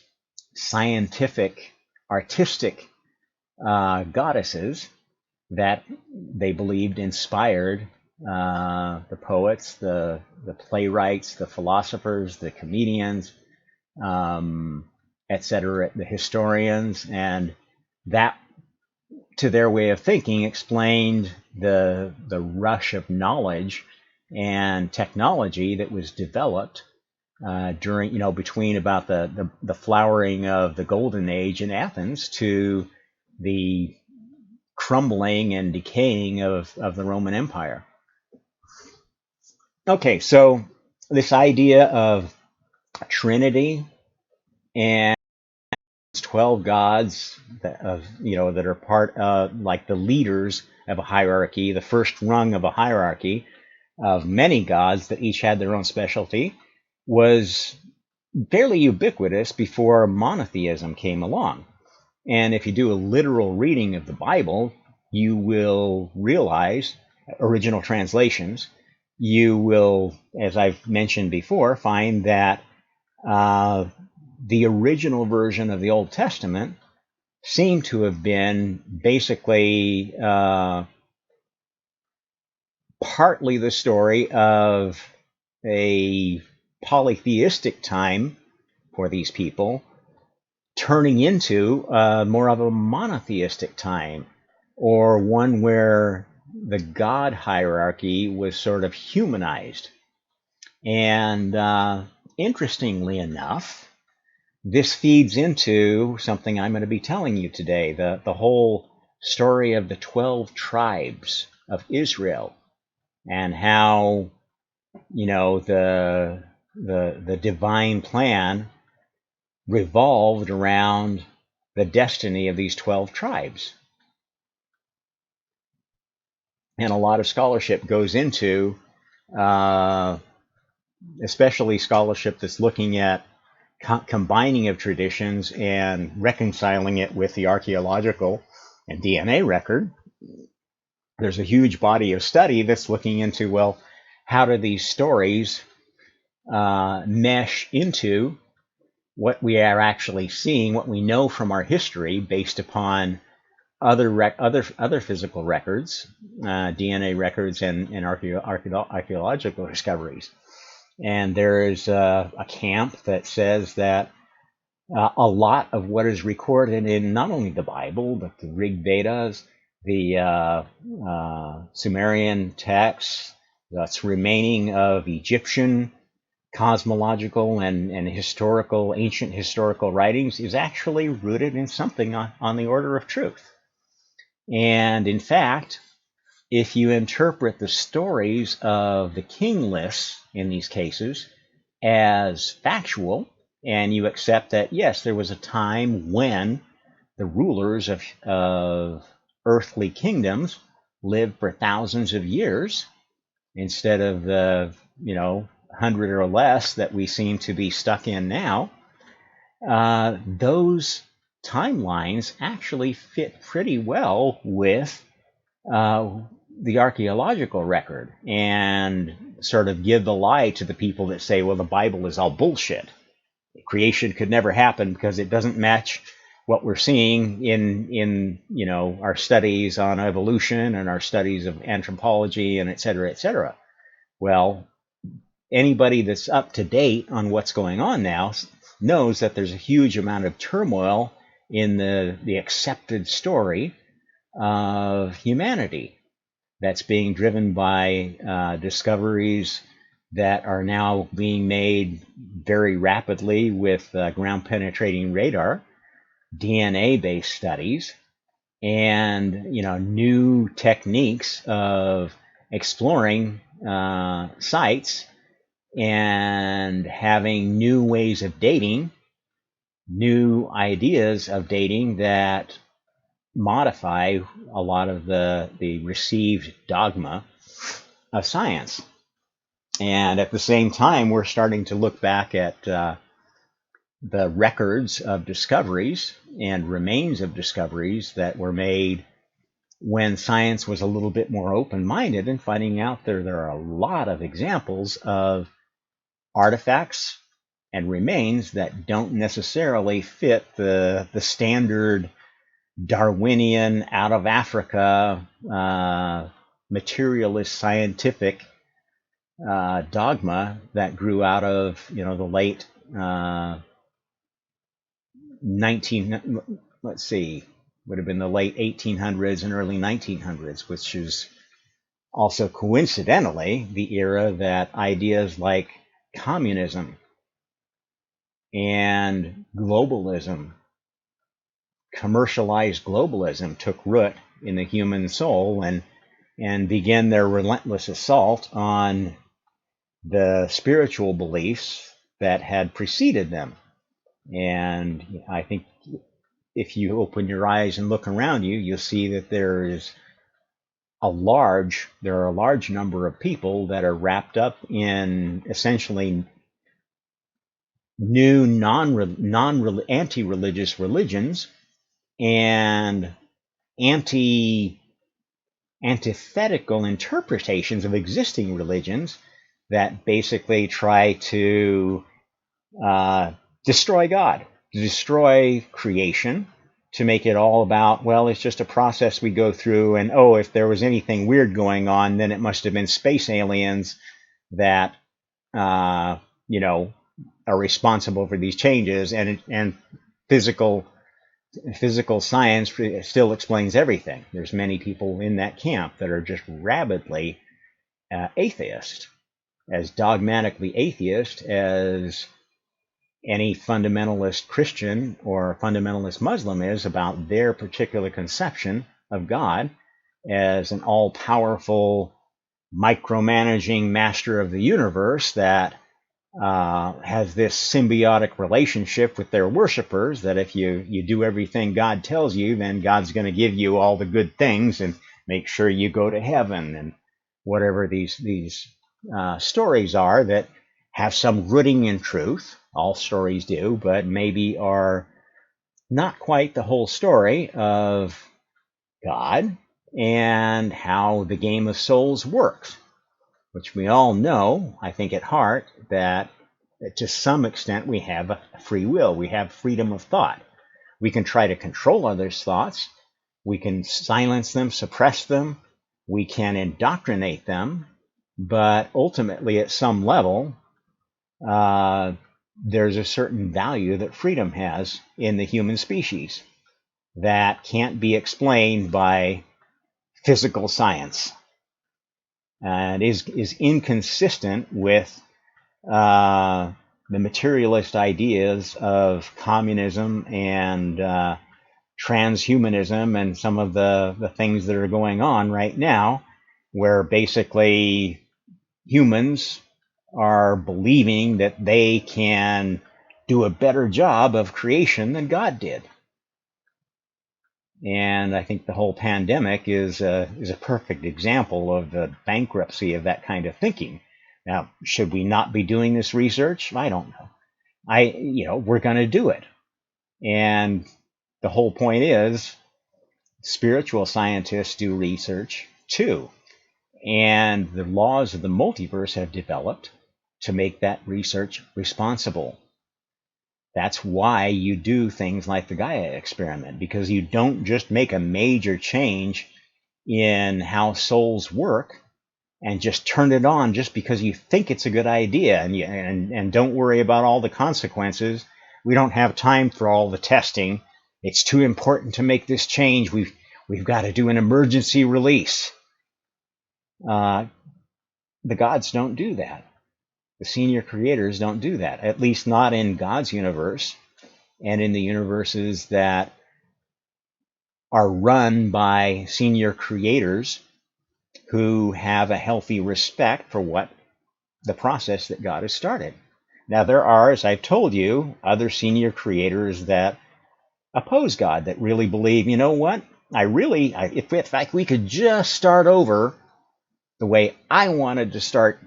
scientific, artistic goddesses that they believed inspired the poets, the playwrights, the philosophers, the comedians, etc., the historians, and that, to their way of thinking, explained the rush of knowledge and technology that was developed during, between about the flowering of the golden age in Athens to the crumbling and decaying of the Roman Empire. Okay, so this idea of Trinity and 12 gods that are part of, like, the leaders of a hierarchy, the first rung of a hierarchy of many gods that each had their own specialty, was fairly ubiquitous before monotheism came along. And if you do a literal reading of the Bible, you will realize, original translations, you will, as I've mentioned before, find that the original version of the Old Testament seemed to have been basically partly the story of a polytheistic time for these people, turning into more of a monotheistic time, or one where the God hierarchy was sort of humanized. And interestingly enough, this feeds into something I'm going to be telling you today, the whole story of the 12 tribes of Israel, and how, the divine plan revolved around the destiny of these 12 tribes. And a lot of scholarship goes into, especially scholarship that's looking at combining of traditions and reconciling it with the archaeological and DNA record. There's a huge body of study that's looking into, well, how do these stories mesh into what we are actually seeing, what we know from our history, based upon other physical records, DNA records, and archaeological discoveries. And there is a camp that says that a lot of what is recorded in not only the Bible, but the Rig Vedas, the Sumerian texts, that's remaining of Egyptian cosmological and ancient historical writings, is actually rooted in something on the order of truth. And in fact, if you interpret the stories of the king lists in these cases as factual, and you accept that, yes, there was a time when the rulers of earthly kingdoms lived for thousands of years instead of the 100 or less that we seem to be stuck in now, those timelines actually fit pretty well with the archaeological record, and sort of give the lie to the people that say, well, the Bible is all bullshit. Creation could never happen because it doesn't match what we're seeing in our studies on evolution and our studies of anthropology and et cetera, et cetera. Well, anybody that's up to date on what's going on now knows that there's a huge amount of turmoil in the accepted story of humanity that's being driven by discoveries that are now being made very rapidly with ground penetrating radar, DNA-based studies, and new techniques of exploring sites and having new ways of dating, new ideas of dating that modify a lot of the received dogma of science. And at the same time, we're starting to look back at the records of discoveries and remains of discoveries that were made when science was a little bit more open-minded, and finding out there are a lot of examples of artifacts and remains that don't necessarily fit the standard Darwinian, out of Africa, materialist scientific dogma that grew out of the late would have been the late 1800s and early 1900s, which is also coincidentally the era that ideas like communism and globalism, commercialized globalism, took root in the human soul and began their relentless assault on the spiritual beliefs that had preceded them. And I think if you open your eyes and look around you, you'll see that there are a large number of people that are wrapped up in essentially new anti-religious religions and antithetical interpretations of existing religions that basically try to destroy God, to destroy creation, to make it all about, well, it's just a process we go through, and if there was anything weird going on, then it must have been space aliens that are responsible for these changes, and physical science still explains everything. There's many people in that camp that are just rabidly atheist, as dogmatically atheist as any fundamentalist Christian or fundamentalist Muslim is about their particular conception of God as an all-powerful, micromanaging master of the universe that has this symbiotic relationship with their worshipers, that if you do everything God tells you, then God's going to give you all the good things and make sure you go to heaven, and whatever these stories are that have some rooting in truth. All stories do, but maybe are not quite the whole story of God and how the game of souls works, which we all know, I think, at heart, that to some extent we have free will. We have freedom of thought. We can try to control others' thoughts. We can silence them, suppress them. We can indoctrinate them. But ultimately, at some level, there's a certain value that freedom has in the human species that can't be explained by physical science, and is inconsistent with the materialist ideas of communism and transhumanism and some of the things that are going on right now, where basically humans are believing that they can do a better job of creation than God did. And I think the whole pandemic is a perfect example of the bankruptcy of that kind of thinking. Now, should we not be doing this research? I don't know. We're going to do it. And the whole point is, spiritual scientists do research too. And the laws of the multiverse have developed to make that research responsible. That's why you do things like the Gaia experiment, because you don't just make a major change in how souls work and just turn it on just because you think it's a good idea, and don't worry about all the consequences. We don't have time for all the testing. It's too important to make this change. We've got to do an emergency release. The gods don't do that. The senior creators don't do that, at least not in God's universe and in the universes that are run by senior creators who have a healthy respect for what the process that God has started. Now, there are, as I've told you, other senior creators that oppose God, that really believe, you know what, if we could just start over the way I wanted to start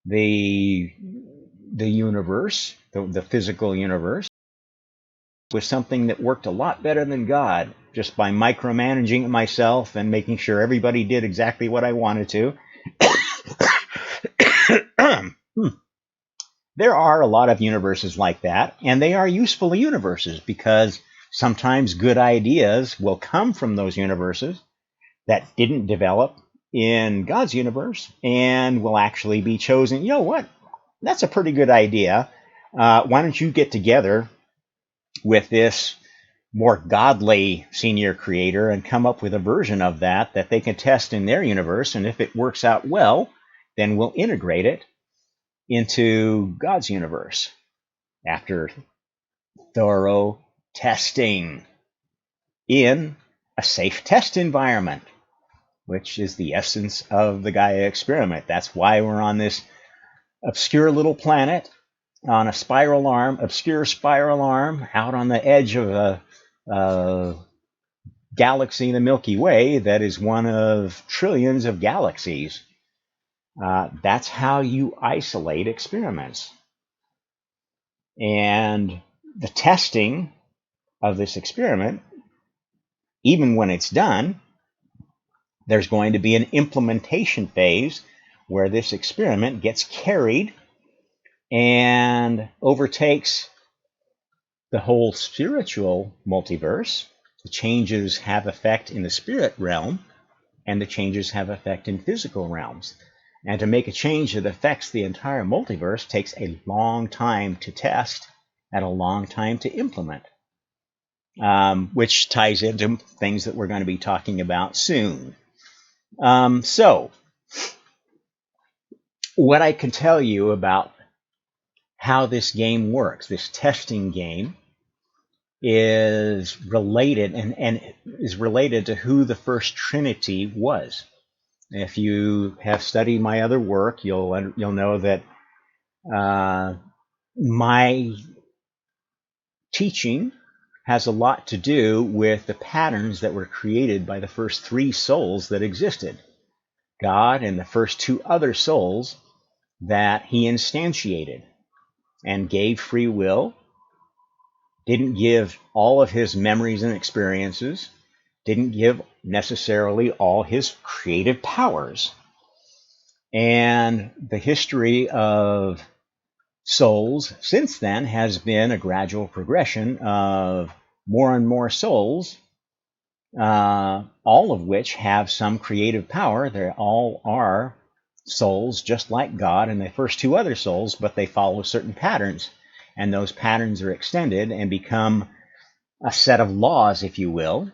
the universe, the physical universe, was something that worked a lot better than God, just by micromanaging it myself and making sure everybody did exactly what I wanted to. There are a lot of universes like that, and they are useful universes because sometimes good ideas will come from those universes that didn't develop in God's universe and will actually be chosen. You know what? That's a pretty good idea. Why don't you get together with this more godly senior creator and come up with a version of that they can test in their universe, and if it works out well, then we'll integrate it into God's universe after thorough testing in a safe test environment, which is the essence of the Gaia experiment. That's why we're on this obscure little planet on a spiral arm, obscure spiral arm, out on the edge of a galaxy in the Milky Way that is one of trillions of galaxies. That's how you isolate experiments. And the testing of this experiment, even when it's done, there's going to be an implementation phase where this experiment gets carried and overtakes the whole spiritual multiverse. The changes have effect in the spirit realm, and the changes have effect in physical realms. And to make a change that affects the entire multiverse takes a long time to test and a long time to implement, which ties into things that we're going to be talking about soon. So, what I can tell you about how this game works, this testing game, is related and is related to who the first Trinity was. If you have studied my other work, you'll know that my teaching has a lot to do with the patterns that were created by the first three souls that existed, God and the first two other souls that he instantiated and gave free will, didn't give all of his memories and experiences, didn't give necessarily all his creative powers. And the history of souls since then has been a gradual progression of more and more souls, all of which have some creative power. They all are souls just like God and the first two other souls, but they follow certain patterns. And those patterns are extended and become a set of laws, if you will,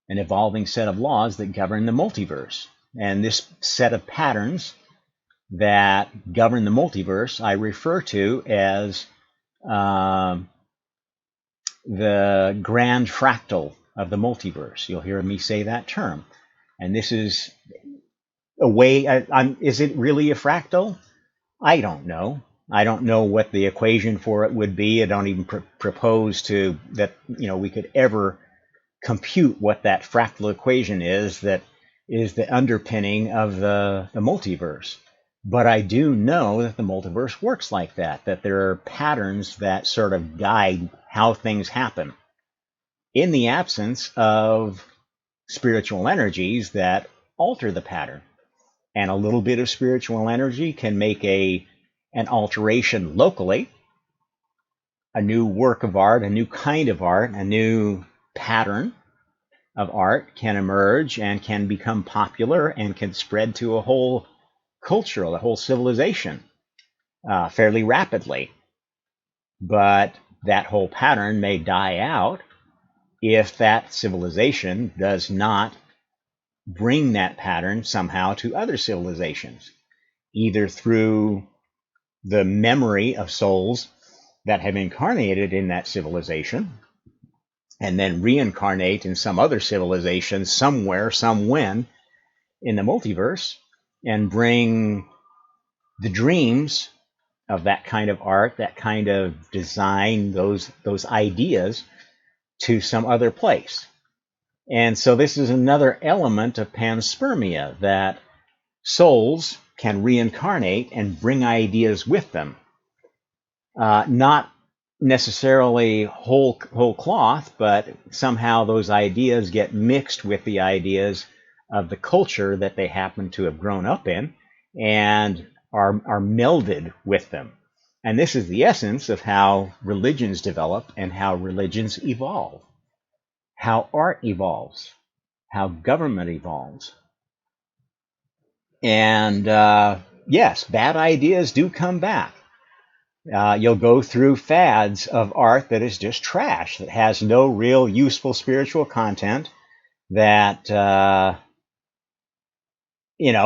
an evolving set of laws that govern the multiverse. And this set of patterns that govern the multiverse I refer to as the grand fractal of the multiverse. You'll hear me say that term. And this is a way, is it really a fractal? I don't know. I don't know what the equation for it would be. I don't even propose to that, we could ever compute what that fractal equation is that is the underpinning of the multiverse. But I do know that the multiverse works like that there are patterns that sort of guide how things happen in the absence of spiritual energies that alter the pattern. And a little bit of spiritual energy can make an alteration locally, a new work of art, a new kind of art, a new pattern of art can emerge and can become popular and can spread to a whole culture, a whole civilization, fairly rapidly. But that whole pattern may die out if that civilization does not bring that pattern somehow to other civilizations, either through the memory of souls that have incarnated in that civilization and then reincarnate in some other civilization somewhere, somewhen in the multiverse, and bring the dreams of that kind of art, that kind of design, those ideas to some other place. And so this is another element of panspermia, that souls can reincarnate and bring ideas with them. Not necessarily whole cloth, but somehow those ideas get mixed with the ideas of the culture that they happen to have grown up in and are melded with them. And this is the essence of how religions develop and how religions evolve, how art evolves, how government evolves. And yes, bad ideas do come back. You'll go through fads of art that is just trash, that has no real useful spiritual content, that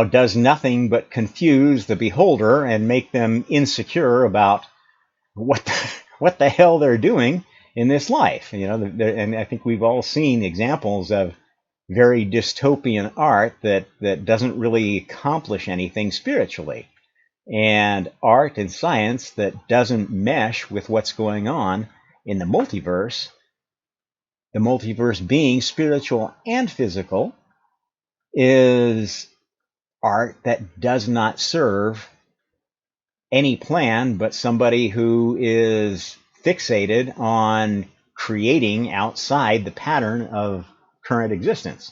does nothing but confuse the beholder and make them insecure about what the hell they're doing in this life. And I think we've all seen examples of very dystopian art that doesn't really accomplish anything spiritually, and art and science that doesn't mesh with what's going on in the multiverse being spiritual and physical, is art that does not serve any plan but somebody who is fixated on creating outside the pattern of current existence.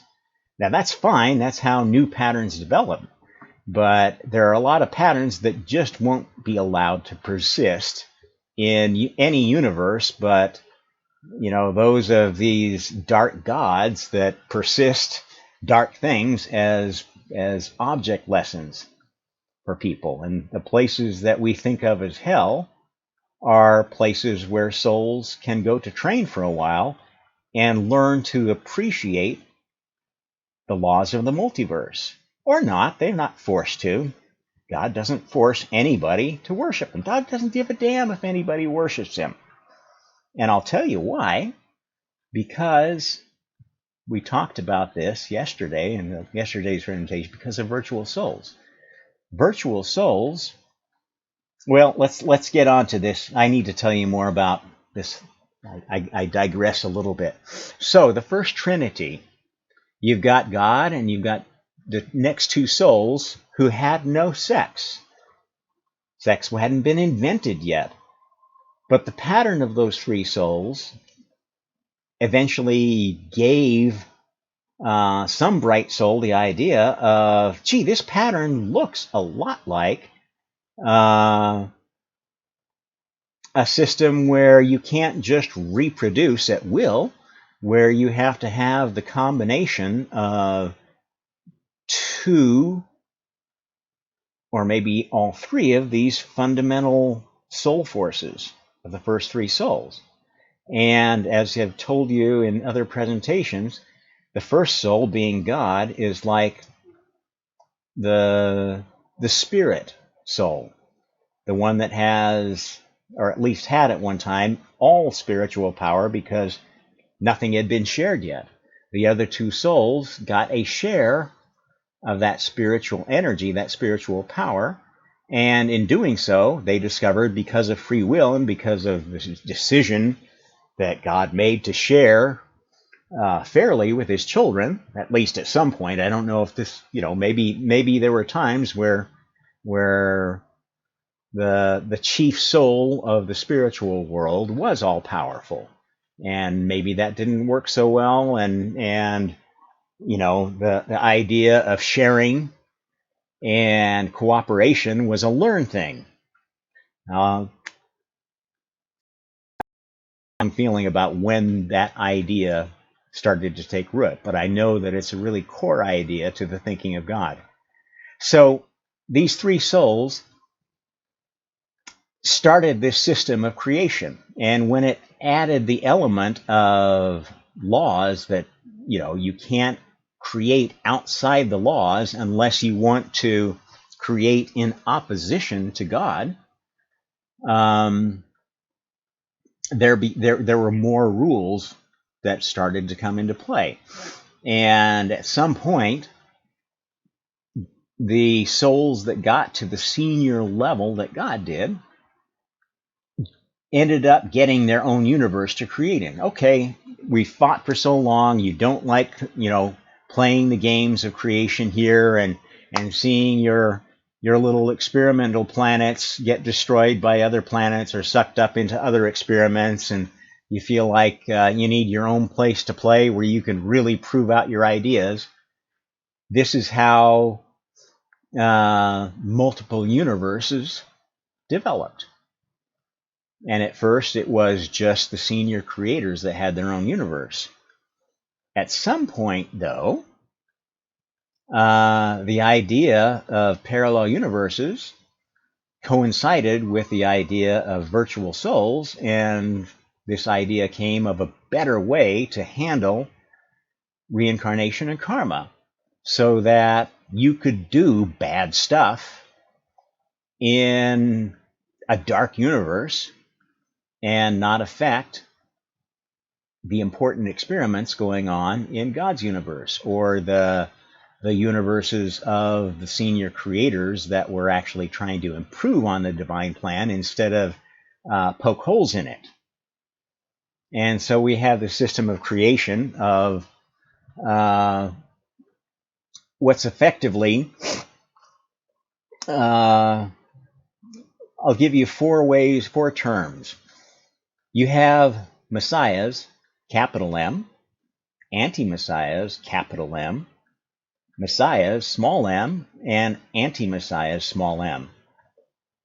Now that's fine, that's how new patterns develop, but there are a lot of patterns that just won't be allowed to persist in any universe but those of these dark gods that persist dark things as object lessons for people. And the places that we think of as hell are places where souls can go to train for a while and learn to appreciate the laws of the multiverse. Or not, they're not forced to. God doesn't force anybody to worship him. God doesn't give a damn if anybody worships him. And I'll tell you why. Because we talked about this yesterday in yesterday's presentation, because of virtual souls. Virtual souls, well, let's get on to this. I need to tell you more about this. I digress a little bit. So the first Trinity, you've got God and you've got the next two souls who had no sex. Sex hadn't been invented yet. But the pattern of those three souls eventually gave some bright soul the idea of, gee, this pattern looks a lot like a system where you can't just reproduce at will, where you have to have the combination of two or maybe all three of these fundamental soul forces of the first three souls. And as I've told you in other presentations, the first soul, being God, is like the spirit soul, the one that has, or at least had at one time, all spiritual power because nothing had been shared yet. The other two souls got a share of that spiritual energy, that spiritual power, and in doing so, they discovered, because of free will and because of the decision that God made to share fairly with his children, at least at some point. I don't know if this, maybe there were times where the chief soul of the spiritual world was all powerful, and maybe that didn't work so well, and the idea of sharing and cooperation was a learned thing. I'm feeling about when that idea started to take root, but I know that it's a really core idea to the thinking of God. So these three souls started this system of creation, and when it added the element of laws that you can't create outside the laws unless you want to create in opposition to God, there were more rules that started to come into play. And at some point, the souls that got to the senior level that God did ended up getting their own universe to create in. Okay, we fought for so long, you don't like, playing the games of creation here and and seeing your little experimental planets get destroyed by other planets or sucked up into other experiments, and you feel like you need your own place to play where you can really prove out your ideas. This is how multiple universes developed. And at first, it was just the senior creators that had their own universe. At some point, though, the idea of parallel universes coincided with the idea of virtual souls, and this idea came of a better way to handle reincarnation and karma, so that you could do bad stuff in a dark universe and not affect the important experiments going on in God's universe, or the universes of the senior creators that were actually trying to improve on the divine plan instead of poke holes in it. And so we have the system of creation of what's effectively, I'll give you four terms. You have messiahs, capital M, anti-messiahs, capital M, messiahs, small m, and anti-messiahs, small m.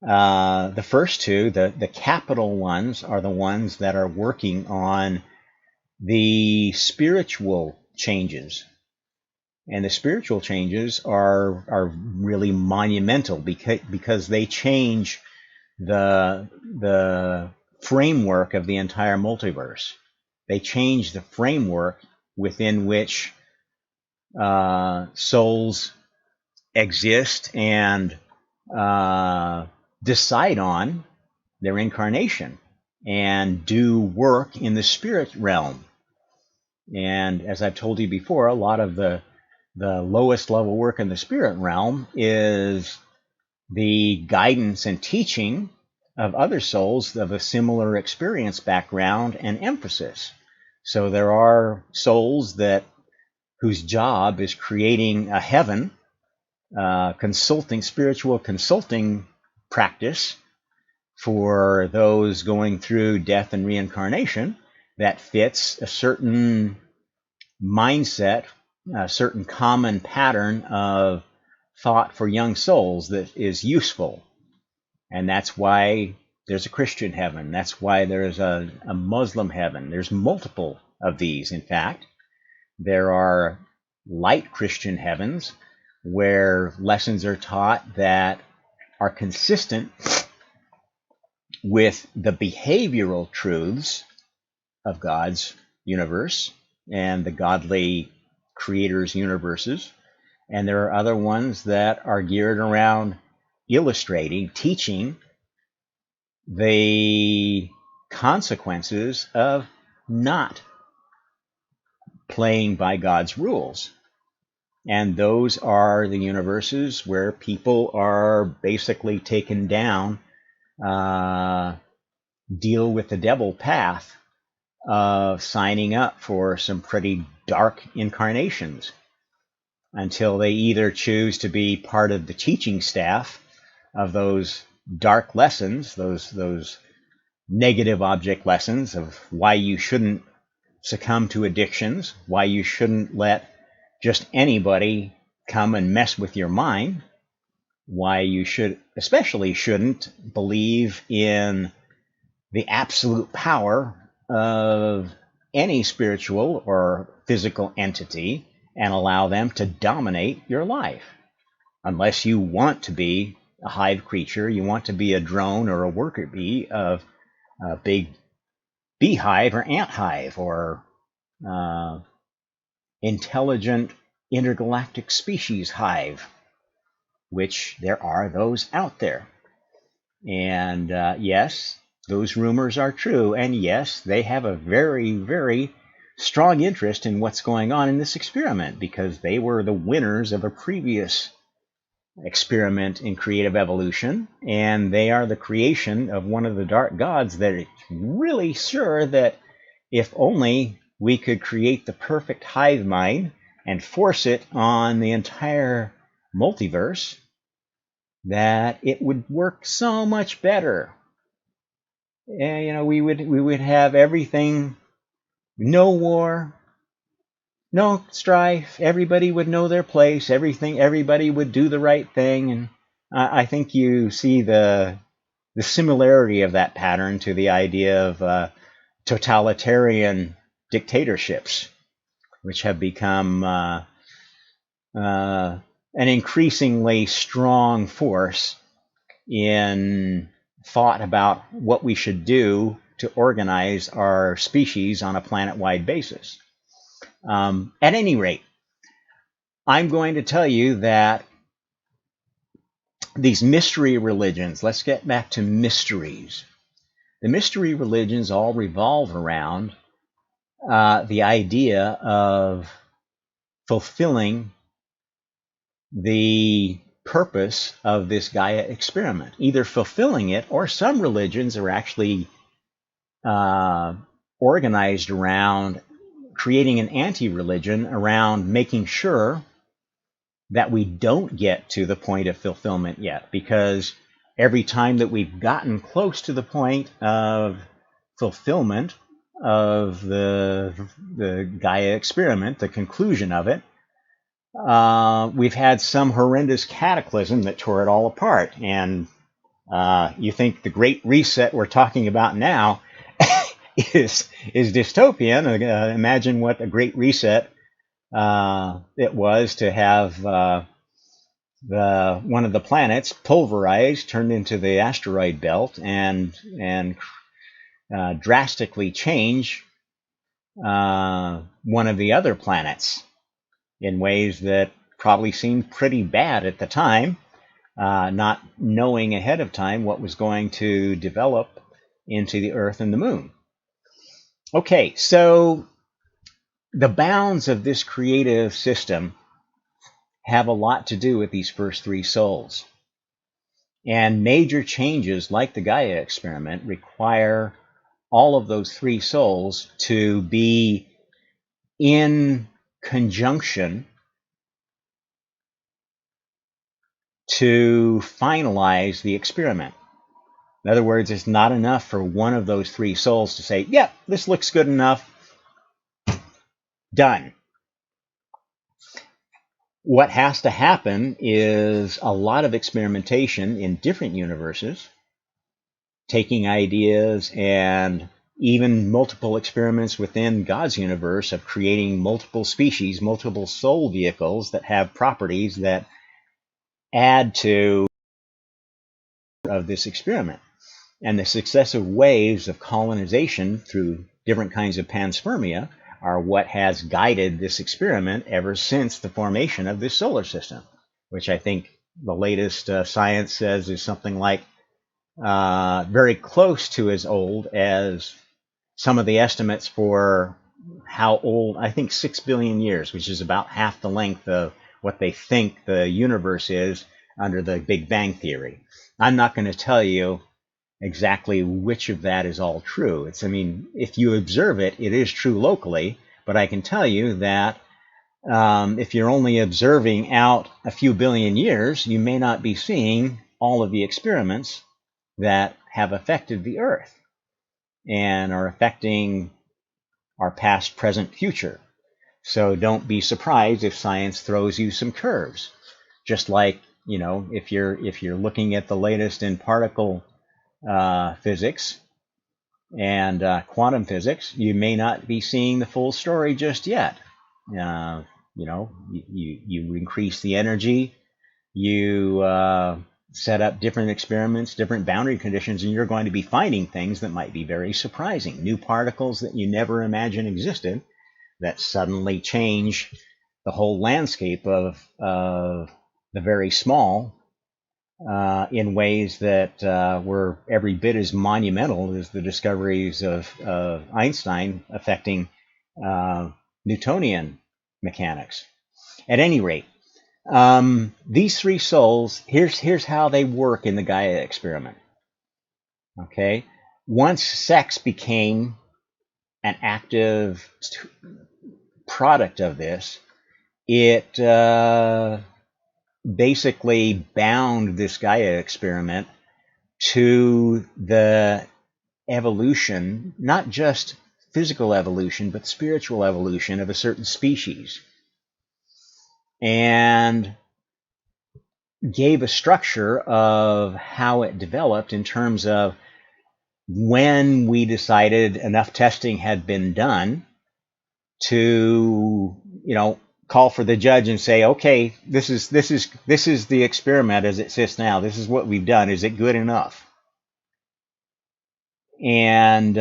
The first two, the capital ones, are the ones that are working on the spiritual changes. And the spiritual changes are really monumental because they change the framework of the entire multiverse. They change the framework within which souls exist and decide on their incarnation and do work in the spirit realm. And as I've told you before, a lot of the lowest level work in the spirit realm is the guidance and teaching of other souls of a similar experience background and emphasis. So there are souls whose job is creating a heaven, spiritual consulting practice for those going through death and reincarnation that fits a certain mindset, a certain common pattern of thought for young souls that is useful. And that's why there's a Christian heaven. That's why there's a Muslim heaven. There's multiple of these, in fact. There are light Christian heavens where lessons are taught that are consistent with the behavioral truths of God's universe and the godly creators' universes. And there are other ones that are geared around illustrating, teaching the consequences of not playing by God's rules. And those are the universes where people are basically taken down, deal with the devil path of signing up for some pretty dark incarnations until they either choose to be part of the teaching staff of those dark lessons, those negative object lessons of why you shouldn't succumb to addictions, why you shouldn't let just anybody come and mess with your mind, why you especially shouldn't believe in the absolute power of any spiritual or physical entity and allow them to dominate your life. Unless you want to be a hive creature, you want to be a drone or a worker bee of a big beehive or ant hive or intelligent intergalactic species hive, which there are those out there. And yes, those rumors are true. And yes, they have a very, very strong interest in what's going on in this experiment because they were the winners of a previous experiment in creative evolution, and they are the creation of one of the dark gods that is really sure that if only we could create the perfect hive mind and force it on the entire multiverse, that it would work so much better. And, you know, we would have everything, no war, no strife. Everybody would know their place. Everybody would do the right thing. And I think you see the similarity of that pattern to the idea of totalitarian dictatorships, which have become an increasingly strong force in thought about what we should do to organize our species on a planet-wide basis. At any rate, I'm going to tell you that these mystery religions, let's get back to mysteries. The mystery religions all revolve around the idea of fulfilling the purpose of this Gaia experiment, either fulfilling it, or some religions are actually organized around creating an anti-religion around making sure that we don't get to the point of fulfillment yet, because every time that we've gotten close to the point of fulfillment of the Gaia experiment, the conclusion of it, we've had some horrendous cataclysm that tore it all apart. And you think the Great Reset we're talking about now is dystopian? Imagine what a Great Reset it was to have one of the planets pulverized, turned into the asteroid belt, and drastically change one of the other planets in ways that probably seemed pretty bad at the time, not knowing ahead of time what was going to develop into the Earth and the Moon. Okay, so the bounds of this creative system have a lot to do with these first three souls. And major changes like the Gaia experiment require all of those three souls to be in conjunction to finalize the experiment. In other words, it's not enough for one of those three souls to say, yep, this looks good enough, done. What has to happen is a lot of experimentation in different universes, taking ideas and even multiple experiments within God's universe of creating multiple species, multiple soul vehicles that have properties that add to of this experiment. And the successive waves of colonization through different kinds of panspermia are what has guided this experiment ever since the formation of this solar system, which I think the latest science says is something like very close to as old as some of the estimates for how old, I think 6 billion years, which is about half the length of what they think the universe is under the Big Bang Theory. I'm not going to tell you exactly which of that is all true. I mean, if you observe it, it is true locally, but I can tell you that if you're only observing out a few billion years, you may not be seeing all of the experiments that have affected the Earth and are affecting our past, present, future. So don't be surprised if science throws you some curves. Just like, you know, if you're looking at the latest in particle physics and quantum physics, you may not be seeing the full story just yet. You know, you increase the energy, you set up different experiments, different boundary conditions, and you're going to be finding things that might be very surprising. New particles that you never imagined existed that suddenly change the whole landscape of the very small in ways that were every bit as monumental as the discoveries of Einstein affecting Newtonian mechanics. At any rate, these three souls, here's how they work in the Gaia experiment. Okay, once sex became an active product of this, it basically bound this Gaia experiment to the evolution, not just physical evolution, but spiritual evolution of a certain species, and gave a structure of how it developed in terms of when we decided enough testing had been done to, call for the judge and say, okay, this is the experiment as it sits now. This is what we've done. Is it good enough? And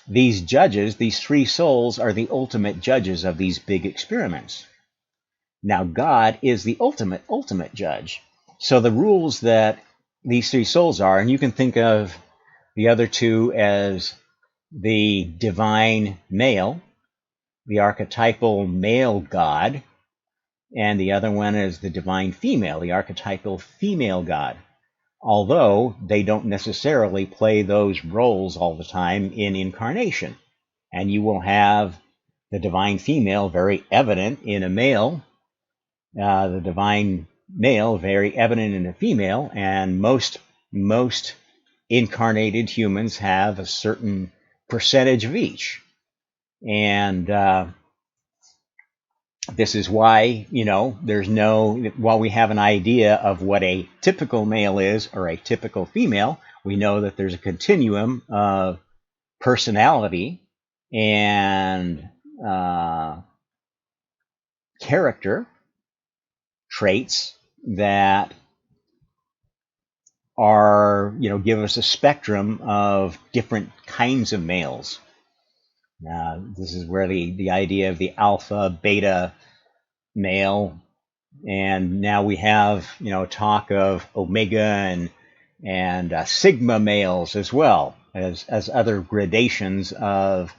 these judges, these three souls, are the ultimate judges of these big experiments. Now, God is the ultimate judge. So the rules that these three souls are, and you can think of the other two as the divine male, the archetypal male God, and the other one is the divine female, the archetypal female God. Although they don't necessarily play those roles all the time in incarnation. And you will have the divine female very evident in a male, the divine male very evident in a female, and most incarnated humans have a certain percentage of each. And this is why, while we have an idea of what a typical male is or a typical female, we know that there's a continuum of personality and character traits that are, give us a spectrum of different kinds of males. This is where the idea of the alpha, beta male, and now we have, talk of omega and sigma males as well as other gradations of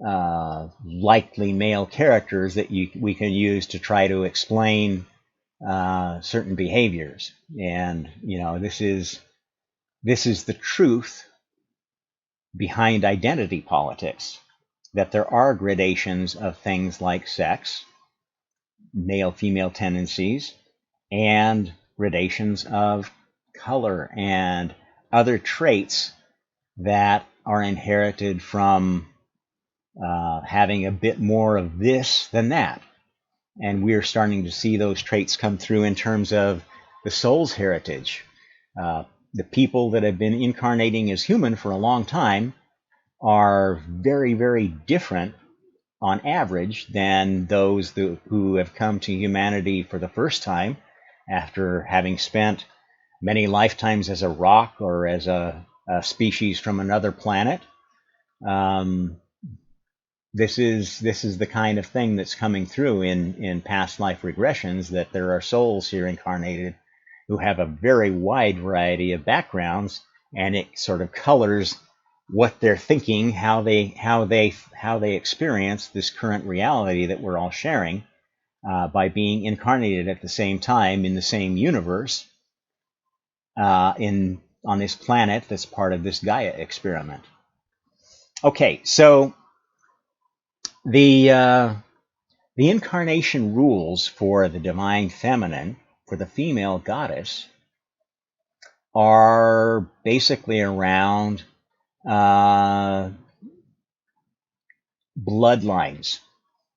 likely male characters that we can use to try to explain certain behaviors. And this is the truth behind identity politics, that there are gradations of things like sex, male-female tendencies, and gradations of color and other traits that are inherited from having a bit more of this than that. And we're starting to see those traits come through in terms of the soul's heritage. The people that have been incarnating as human for a long time are very, very different on average than those who have come to humanity for the first time after having spent many lifetimes as a rock or as a species from another planet. This is the kind of thing that's coming through in past life regressions, that there are souls here incarnated who have a very wide variety of backgrounds, and it sort of colors what they're thinking, how they experience this current reality that we're all sharing by being incarnated at the same time in the same universe on this planet that's part of this Gaia experiment. Okay, so the incarnation rules for the divine feminine, for the female goddess, are basically around bloodlines.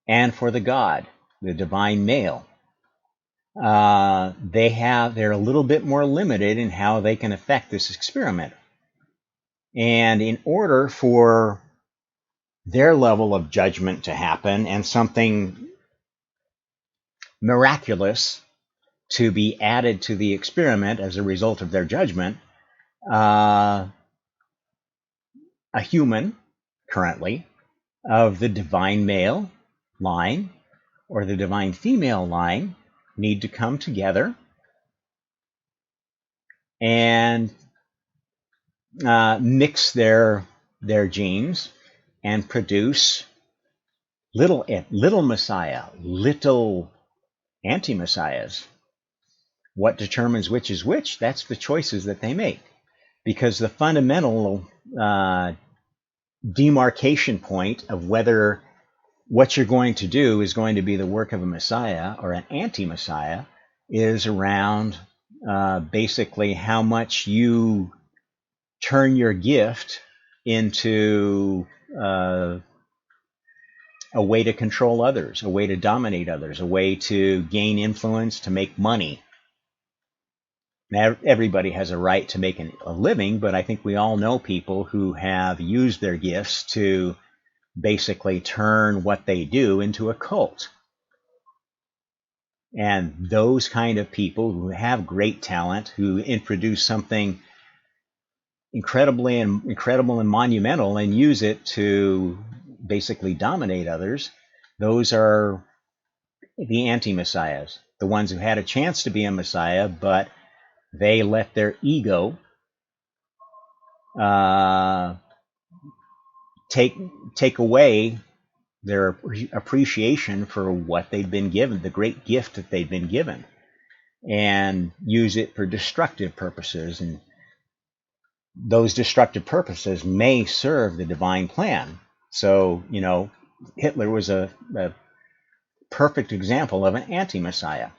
And for the god, the divine male, they're a little bit more limited in how they can affect this experiment. And in order for their level of judgment to happen and something miraculous to be added to the experiment as a result of their judgment, a human currently of the divine male line or the divine female line need to come together and mix their genes and produce little messiah, little anti-messiahs. What determines which is which? That's the choices that they make. Because the fundamental demarcation point of whether what you're going to do is going to be the work of a Messiah or an anti-Messiah, is around basically how much you turn your gift into a way to control others, a way to dominate others, a way to gain influence, to make money. Now, everybody has a right to make a living, but I think we all know people who have used their gifts to basically turn what they do into a cult. And those kind of people who have great talent, who introduce something incredible and monumental and use it to basically dominate others, those are the anti-messiahs, the ones who had a chance to be a messiah, but they let their ego take away their appreciation for what they've been given, the great gift that they've been given, and use it for destructive purposes. And those destructive purposes may serve the divine plan. So, Hitler was a perfect example of an anti-messiah.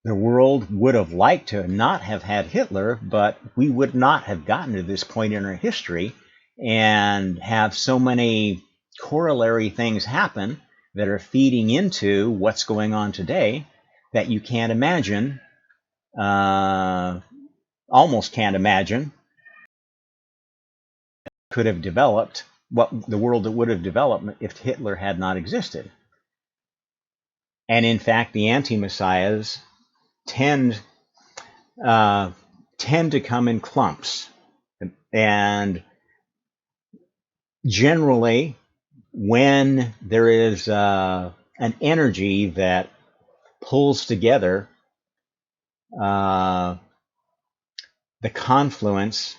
The world would have liked to not have had Hitler, but we would not have gotten to this point in our history and have so many corollary things happen that are feeding into what's going on today that you can't imagine, almost can't imagine, could have developed, what the world that would have developed if Hitler had not existed. And in fact, the anti-messiahs tend to come in clumps, and generally, when there is an energy that pulls together the confluence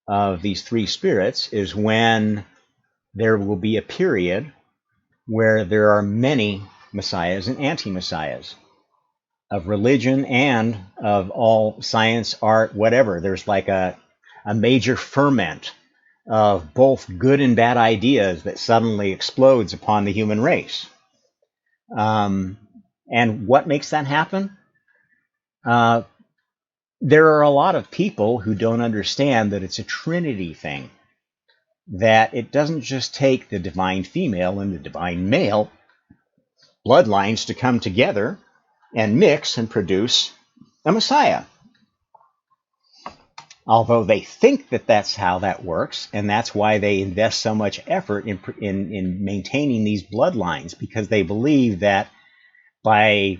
of these three spirits, is when there will be a period where there are many messiahs and anti-messiahs of religion and of all science, art, whatever. There's like a major ferment of both good and bad ideas that suddenly explodes upon the human race. And what makes that happen? There are a lot of people who don't understand that it's a Trinity thing, that it doesn't just take the divine female and the divine male bloodlines to come together and mix and produce a Messiah. Although they think that that's how that works, and that's why they invest so much effort in maintaining these bloodlines, because they believe that by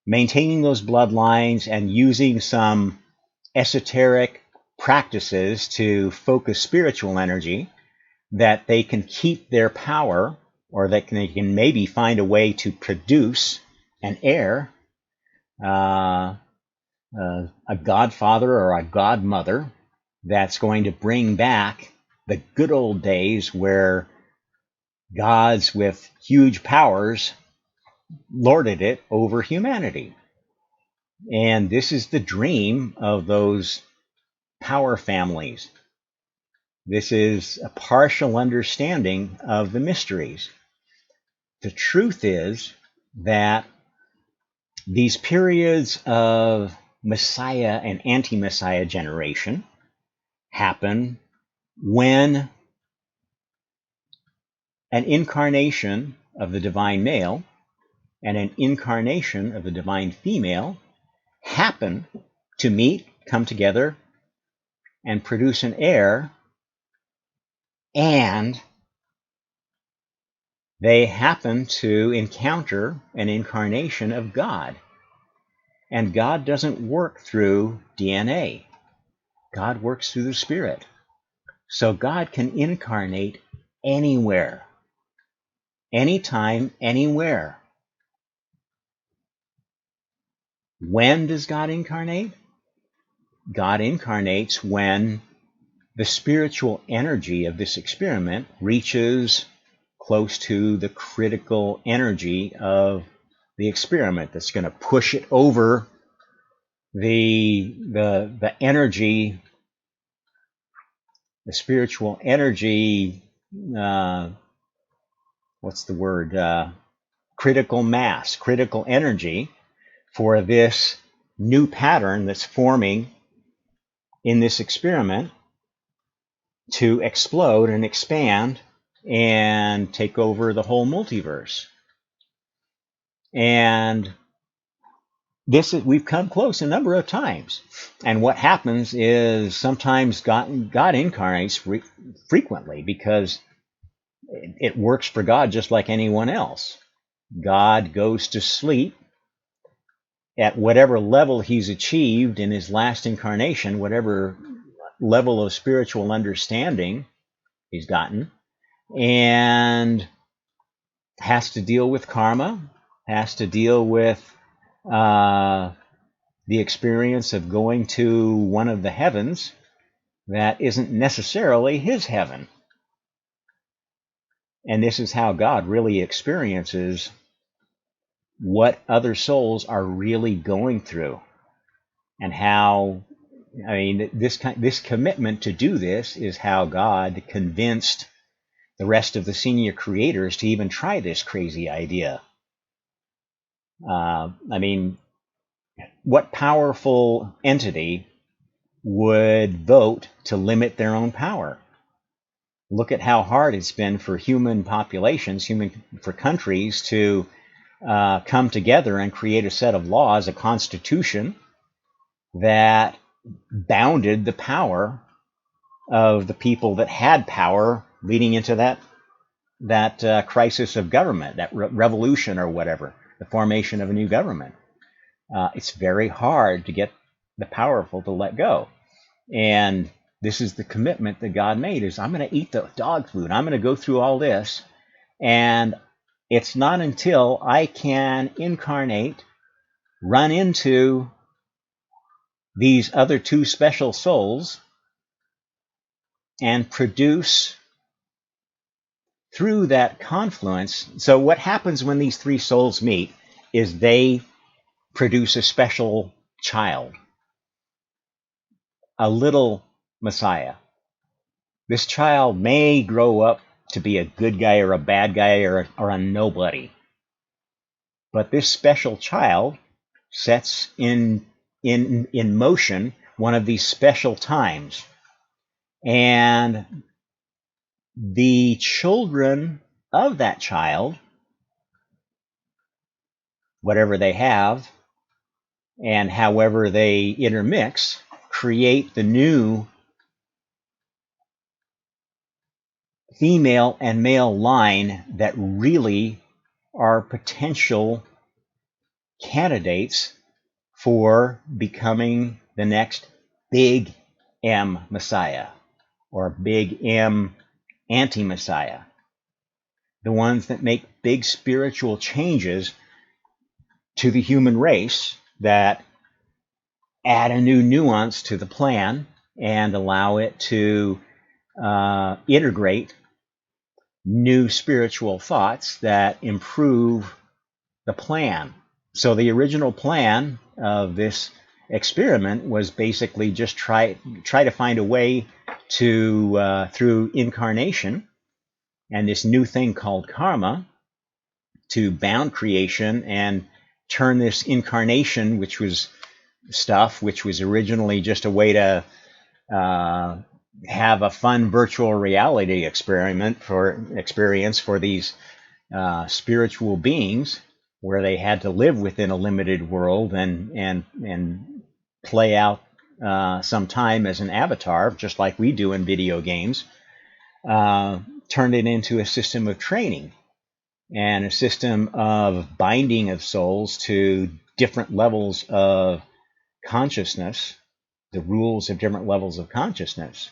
maintaining those bloodlines and using some esoteric practices to focus spiritual energy, that they can keep their power, or that they can maybe find a way to produce an heir, a godfather or a godmother that's going to bring back the good old days where gods with huge powers lorded it over humanity. And this is the dream of those power families. This is a partial understanding of the mysteries. The truth is that these periods of Messiah and anti-Messiah generation happen when an incarnation of the divine male and an incarnation of the divine female happen to meet, come together, and produce an heir, and they happen to encounter an incarnation of God. And God doesn't work through DNA. God works through the Spirit. So God can incarnate anywhere, anytime, anywhere. When does God incarnate? God incarnates when the spiritual energy of this experiment reaches close to the critical energy of the experiment that's going to push it over the energy, the spiritual energy what's the word, critical mass, critical energy for this new pattern that's forming in this experiment to explode and expand and take over the whole multiverse. And we've come close a number of times. And what happens is sometimes God incarnates frequently because it works for God just like anyone else. God goes to sleep at whatever level he's achieved in his last incarnation, whatever level of spiritual understanding he's gotten, and has to deal with karma, has to deal with the experience of going to one of the heavens that isn't necessarily his heaven. And this is how God really experiences what other souls are really going through, and how, I mean, this commitment to do this is how God convinced the rest of the senior creators to even try this crazy idea. I mean, what powerful entity would vote to limit their own power? Look at how hard it's been for human populations, for countries to come together and create a set of laws, a constitution that bounded the power of the people that had power, leading into that crisis of government, that revolution or whatever, the formation of a new government. It's very hard to get the powerful to let go. And this is the commitment that God made, is I'm going to eat the dog food. I'm going to go through all this. And it's not until I can incarnate, run into these other two special souls, and produce through that confluence. So what happens when these three souls meet is they produce a special child, a little Messiah. This child may grow up to be a good guy or a bad guy or a nobody. But this special child sets in motion one of these special times. And the children of that child, whatever they have, and however they intermix, create the new female and male line that really are potential candidates for becoming the next big M Messiah, or big M anti-Messiah. The ones that make big spiritual changes to the human race, that add a new nuance to the plan and allow it to integrate new spiritual thoughts that improve the plan. So the original plan of this experiment was basically just try to find a way to, through incarnation and this new thing called karma, to bound creation and turn this incarnation, which was originally just a way to have a fun virtual reality experience for these spiritual beings, where they had to live within a limited world and play out some time as an avatar, just like we do in video games, turned it into a system of training and a system of binding of souls to different levels of consciousness, the rules of different levels of consciousness,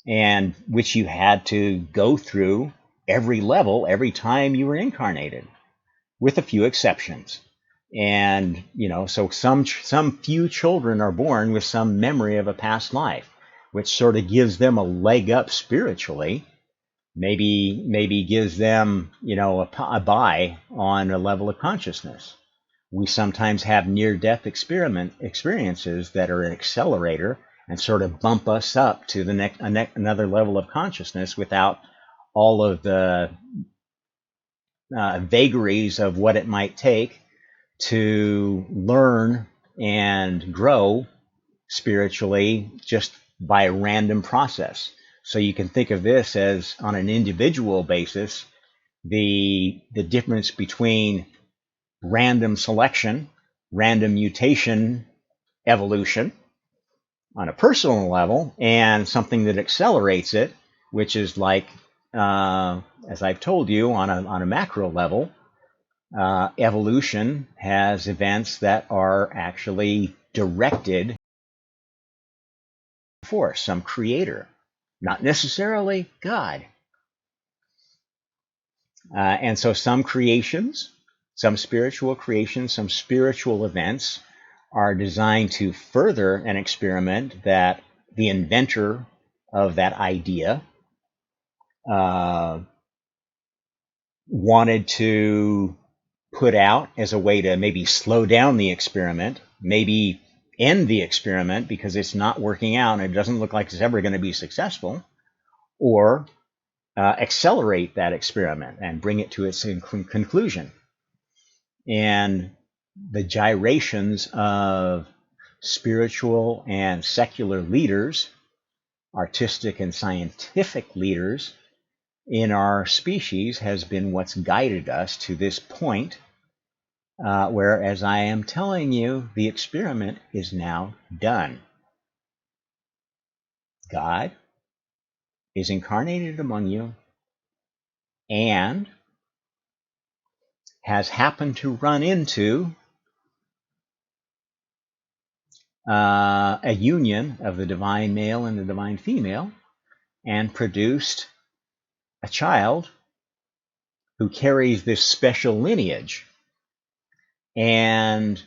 and which you had to go through every level every time you were incarnated, with a few exceptions. And so some few children are born with some memory of a past life, which sort of gives them a leg up spiritually, maybe gives them a buy on a level of consciousness. We sometimes have near-death experiences that are an accelerator and sort of bump us up to the another level of consciousness without all of the vagaries of what it might take to learn and grow spiritually just by a random process. So you can think of this as, on an individual basis, the difference between random selection, random mutation, evolution on a personal level, and something that accelerates it, which is like, as I've told you, on a macro level, evolution has events that are actually directed for some creator, not necessarily God. And so some creations, some spiritual creations, some spiritual events are designed to further an experiment that the inventor of that idea wanted to put out as a way to maybe slow down the experiment, maybe end the experiment because it's not working out and it doesn't look like it's ever going to be successful, or accelerate that experiment and bring it to its conclusion. And the gyrations of spiritual and secular leaders, artistic and scientific leaders in our species has been what's guided us to this point where, as I am telling you, the experiment is now done. God is incarnated among you and has happened to run into a union of the divine male and the divine female and produced a child who carries this special lineage and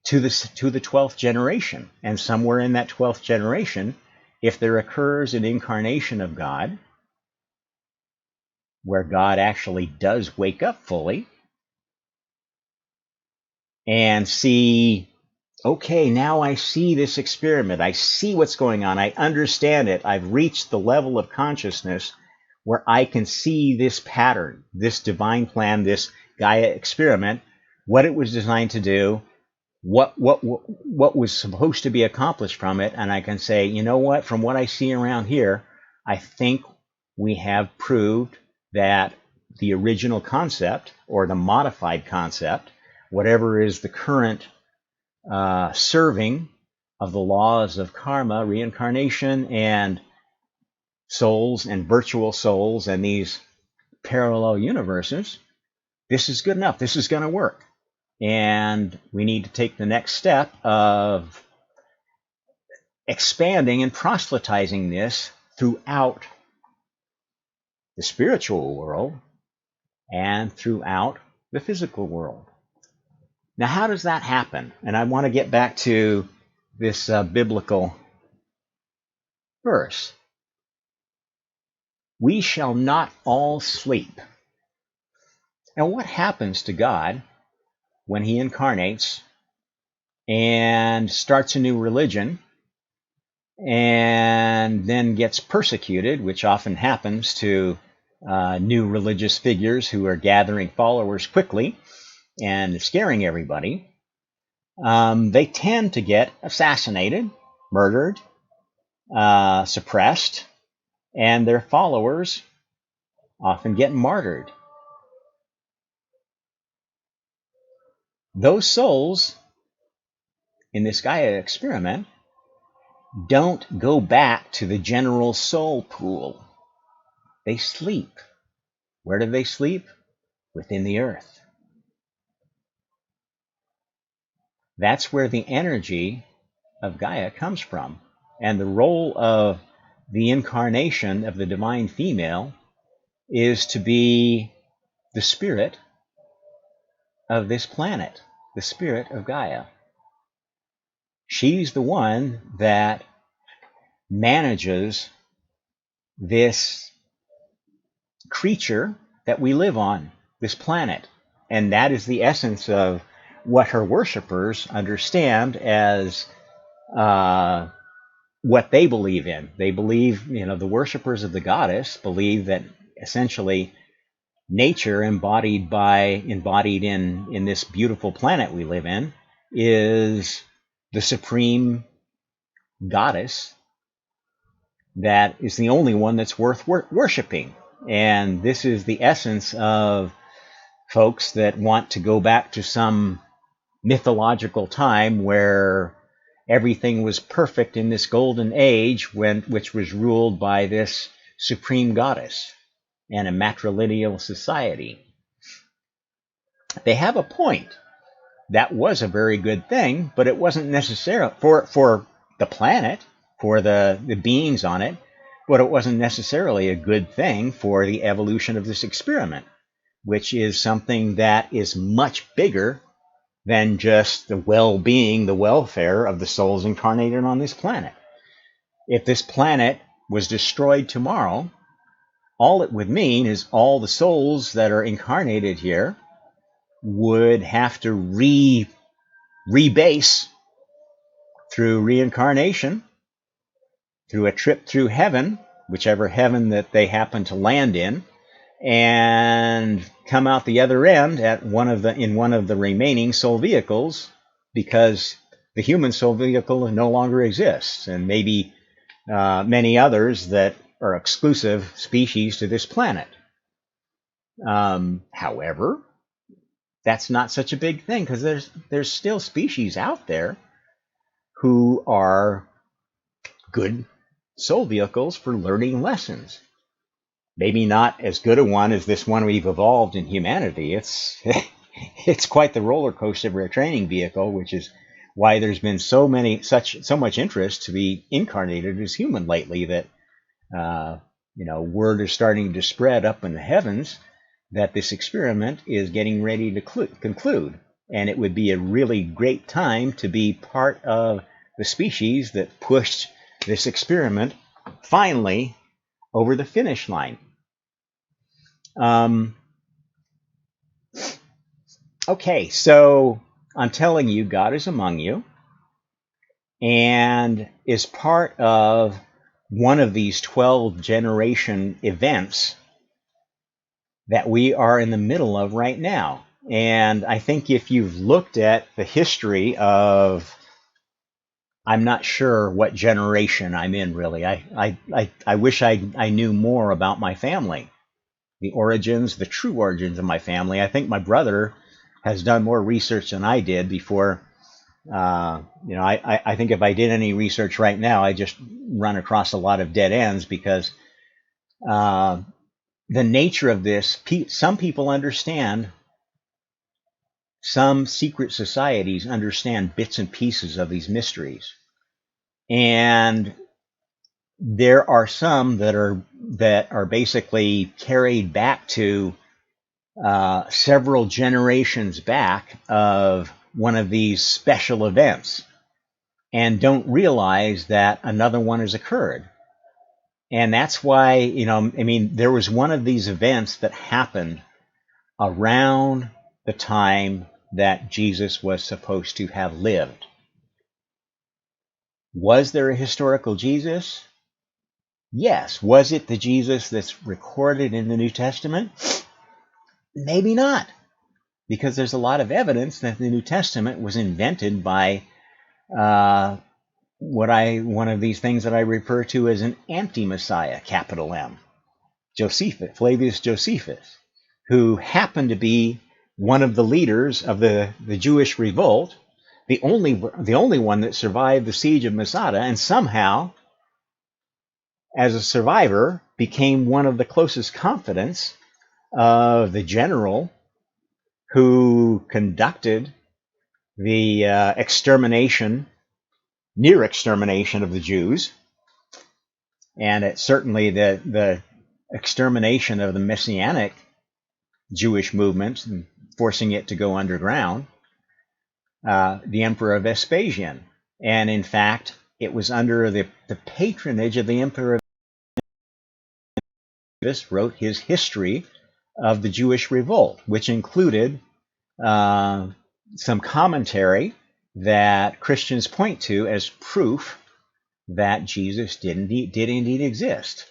to the 12th generation. And somewhere in that 12th generation, if there occurs an incarnation of God, where God actually does wake up fully and see, okay, now I see this experiment. I see what's going on. I understand it. I've reached the level of consciousness where I can see this pattern, this divine plan, this Gaia experiment, what it was designed to do, what was supposed to be accomplished from it. And I can say, you know what, from what I see around here, I think we have proved that the original concept or the modified concept, whatever is the current serving of the laws of karma, reincarnation, and souls and virtual souls and these parallel universes, this is good enough. This is going to work. And we need to take the next step of expanding and proselytizing this throughout the spiritual world and throughout the physical world. Now, how does that happen? And I want to get back to this biblical verse. We shall not all sleep. Now, what happens to God when he incarnates and starts a new religion and then gets persecuted, which often happens to new religious figures who are gathering followers quickly and scaring everybody? They tend to get assassinated, murdered, suppressed, and their followers often get martyred. Those souls in this Gaia experiment don't go back to the general soul pool. They sleep. Where do they sleep? Within the earth. That's where the energy of Gaia comes from. And the role of the incarnation of the divine female is to be the spirit of this planet, the spirit of Gaia. She's the one that manages this creature that we live on, this planet. And that is the essence of what her worshipers understand as what they believe in. They believe, the worshipers of the goddess believe that essentially nature embodied in this beautiful planet we live in is the supreme goddess that is the only one that's worth worshiping. And this is the essence of folks that want to go back to some mythological time where everything was perfect in this golden age which was ruled by this supreme goddess and a matrilineal society. They have a point. That was a very good thing, but it wasn't necessarily for the planet, for the beings on it, but it wasn't necessarily a good thing for the evolution of this experiment, which is something that is much bigger than just the well-being, the welfare of the souls incarnated on this planet. If this planet was destroyed tomorrow, all it would mean is all the souls that are incarnated here would have to rebase through reincarnation, through a trip through heaven, whichever heaven that they happen to land in, and come out the other end in one of the remaining soul vehicles, because the human soul vehicle no longer exists, and maybe many others that are exclusive species to this planet. However, that's not such a big thing, because there's still species out there who are good soul vehicles for learning lessons. Maybe not as good a one as this one we've evolved in humanity. It's quite the roller coaster of a training vehicle, which is why there's been so much interest to be incarnated as human lately, that word is starting to spread up in the heavens that this experiment is getting ready to conclude. And it would be a really great time to be part of the species that pushed this experiment finally over the finish line. Okay, so I'm telling you, God is among you and is part of one of these 12 generation events that we are in the middle of right now. And I think if you've looked at the history of, I'm not sure what generation I'm in, really. I wish I knew more about my family, the true origins of my family. I think my brother has done more research than I did before. I think if I did any research right now, I just run across a lot of dead ends, because the nature of this, some people understand, some secret societies understand bits and pieces of these mysteries. And there are some that are basically carried back to several generations back of one of these special events, and don't realize that another one has occurred. And that's why, there was one of these events that happened around the time that Jesus was supposed to have lived. Was there a historical Jesus? Yes. Was it the Jesus that's recorded in the New Testament? Maybe not, because there's a lot of evidence that the New Testament was invented by one of these things that I refer to as an anti-Messiah, capital M, Flavius Josephus, who happened to be one of the leaders of the Jewish revolt, the only one that survived the siege of Masada, and somehow, as a survivor, became one of the closest confidants of the general who conducted the near extermination of the Jews, and it's certainly the extermination of the Messianic Jewish movement, and forcing it to go underground, the Emperor Vespasian. And in fact, it was under the patronage of the Emperor Vespasian wrote his history of the Jewish revolt, which included some commentary that Christians point to as proof that Jesus did indeed exist.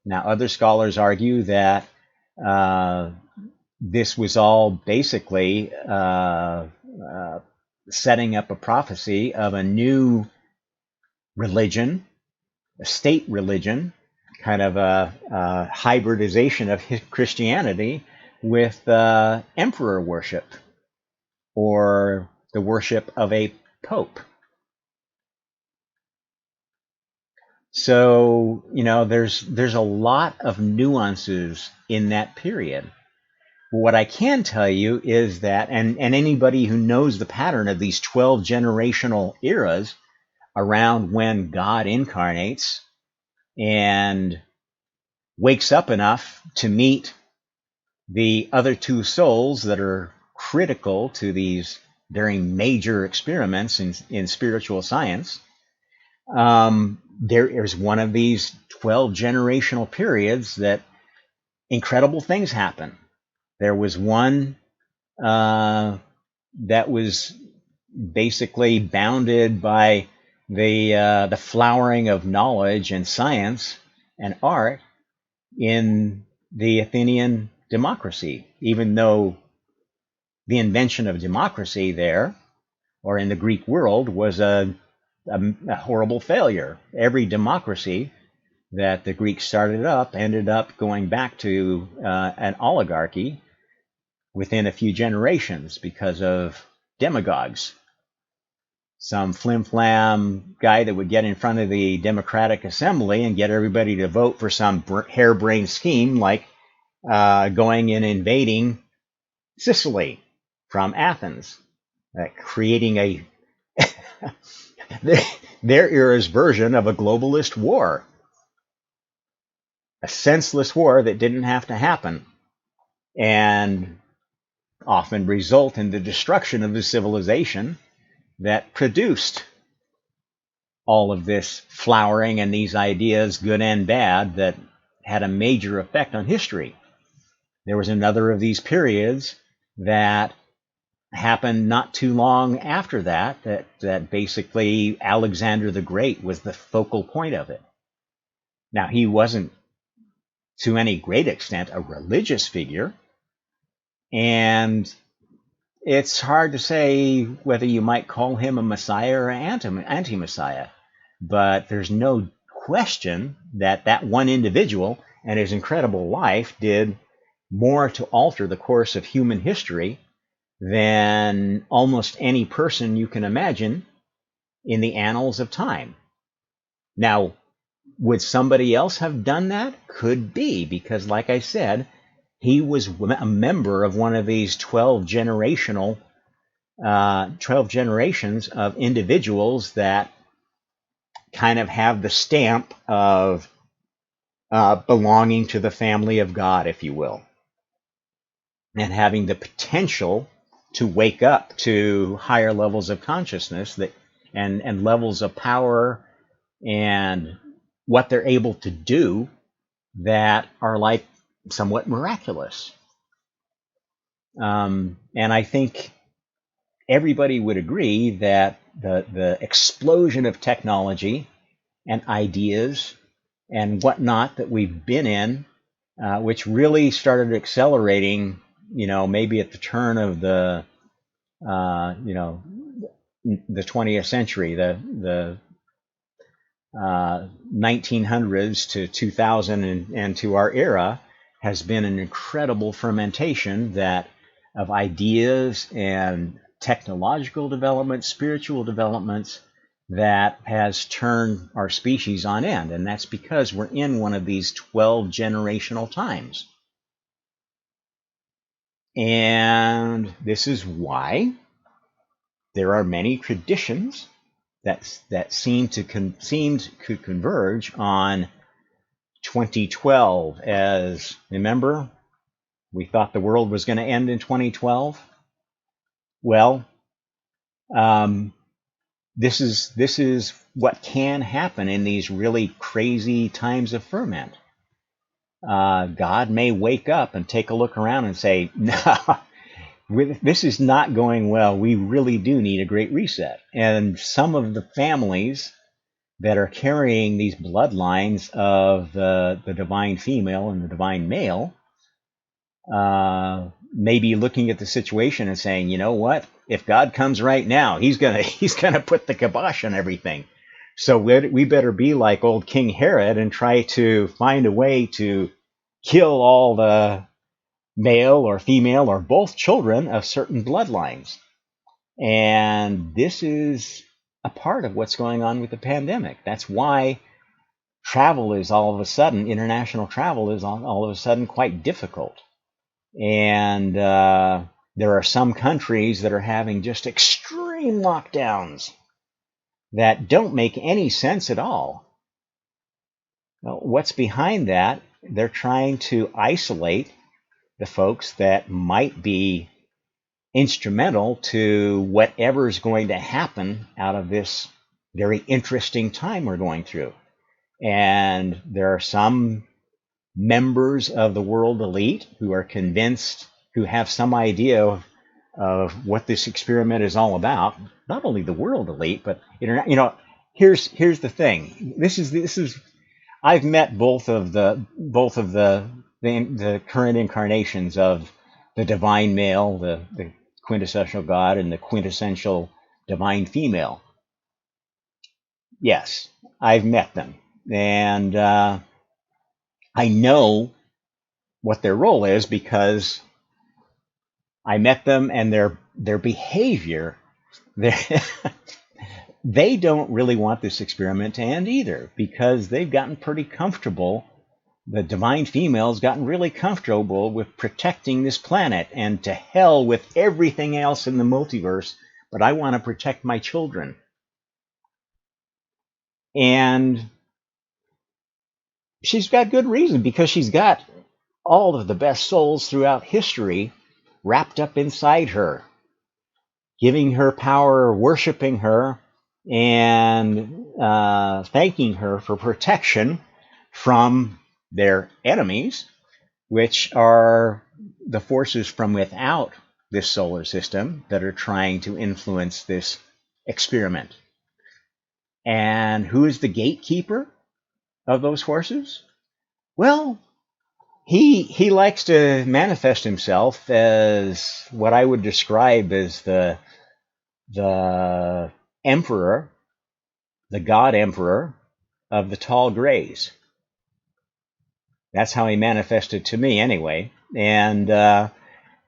Now, other scholars argue that this was all basically setting up a prophecy of a new religion, a state religion, kind of a hybridization of Christianity with emperor worship or the worship of a pope. So, there's a lot of nuances in that period. What I can tell you is that, and anybody who knows the pattern of these 12 generational eras around when God incarnates and wakes up enough to meet the other two souls that are critical to these very major experiments in spiritual science, there is one of these 12 generational periods that incredible things happen. There was one that was basically bounded by the flowering of knowledge and science and art in the Athenian democracy, even though the invention of democracy there, or in the Greek world, was a horrible failure. Every democracy that the Greeks started up ended up going back to an oligarchy within a few generations because of demagogues. Some flim-flam guy that would get in front of the Democratic Assembly and get everybody to vote for some harebrained scheme like going and invading Sicily from Athens, creating a their era's version of a globalist war, a senseless war that didn't have to happen, and often result in the destruction of the civilization that produced all of this flowering and these ideas, good and bad, that had a major effect on history. There was another of these periods that happened not too long after that basically Alexander the Great was the focal point of it. Now, he wasn't to any great extent a religious figure, and it's hard to say whether you might call him a messiah or an anti-messiah, but there's no question that that one individual and his incredible life did more to alter the course of human history than almost any person you can imagine in the annals of time. Now, would somebody else have done that? Could be, because like I said, he was a member of one of these 12 generations of individuals that kind of have the stamp of belonging to the family of God, if you will, and having the potential to wake up to higher levels of consciousness and levels of power and what they're able to do that are like somewhat miraculous. And I think everybody would agree that the explosion of technology and ideas and whatnot that we've been in, which really started accelerating, maybe at the turn of the 20th century, the 1900s to 2000 and to our era, has been an incredible fermentation of ideas and technological developments, spiritual developments, that has turned our species on end. And that's because we're in one of these 12 generational times. And this is why there are many traditions that seem to converge on 2012 as, remember, we thought the world was going to end in 2012. Well, this is what can happen in these really crazy times of ferment. God may wake up and take a look around and say, no, this is not going well. We really do need a great reset. And some of the families that are carrying these bloodlines of the divine female and the divine male maybe looking at the situation and saying, you know what? If God comes right now, he's gonna put the kibosh on everything. So we better be like old King Herod and try to find a way to kill all the male or female or both children of certain bloodlines. And this is a part of what's going on with the pandemic. That's why travel is all of a sudden, international travel is all of a sudden quite difficult. And there are some countries that are having just extreme lockdowns that don't make any sense at all. Well, what's behind that? They're trying to isolate the folks that might be instrumental to whatever's going to happen out of this very interesting time we're going through. And there are some members of the world elite who are convinced, who have some idea of what this experiment is all about. Not only the world elite, but here's the thing. This is I've met both of the current incarnations of the divine male, the quintessential God, and the quintessential divine female. Yes, I've met them, and I know what their role is because I met them, and their behavior, they don't really want this experiment to end either, because they've gotten pretty comfortable. The divine female's gotten really comfortable with protecting this planet, and to hell with everything else in the multiverse, but I want to protect my children. And she's got good reason, because she's got all of the best souls throughout history wrapped up inside her, giving her power, worshiping her, and thanking her for protection from their enemies, which are the forces from without this solar system that are trying to influence this experiment. And who is the gatekeeper of those forces? Well, he likes to manifest himself as what I would describe as the emperor, the god emperor of the tall grays. That's how he manifested to me anyway. And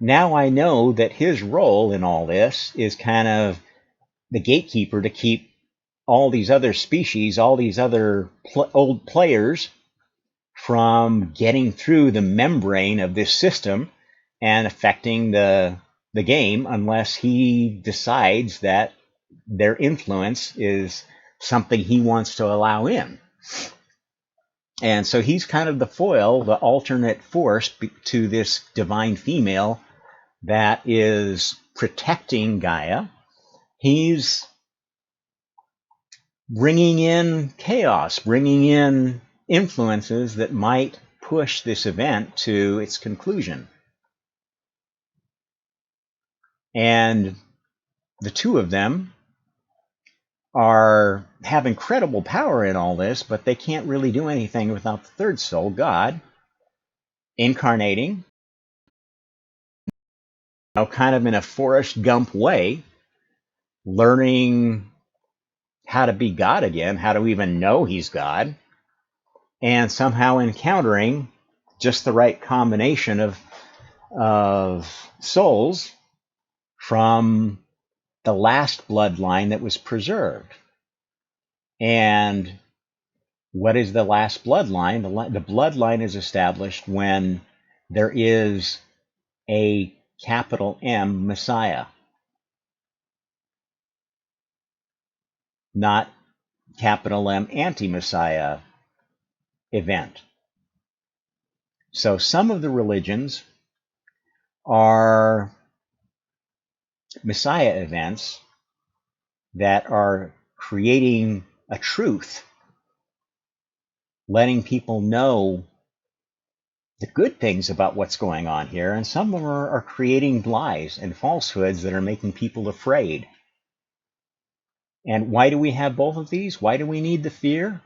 now I know that his role in all this is kind of the gatekeeper to keep all these other species, all these other old players from getting through the membrane of this system and affecting the game, unless he decides that their influence is something he wants to allow in. And so he's kind of the foil, the alternate force to this divine female that is protecting Gaia. He's bringing in chaos, bringing in influences that might push this event to its conclusion. And the two of them have incredible power in all this, but they can't really do anything without the third soul, God, incarnating, kind of in a Forrest Gump way, learning how to be God again, how to even know he's God, and somehow encountering just the right combination of souls from the last bloodline that was preserved. And what is the last bloodline? The bloodline is established when there is a capital M Messiah, not capital M anti-Messiah event. So some of the religions are Messiah events that are creating a truth, letting people know the good things about what's going on here, and some of them are creating lies and falsehoods that are making people afraid. And why do we have both of these? Why do we need the fear?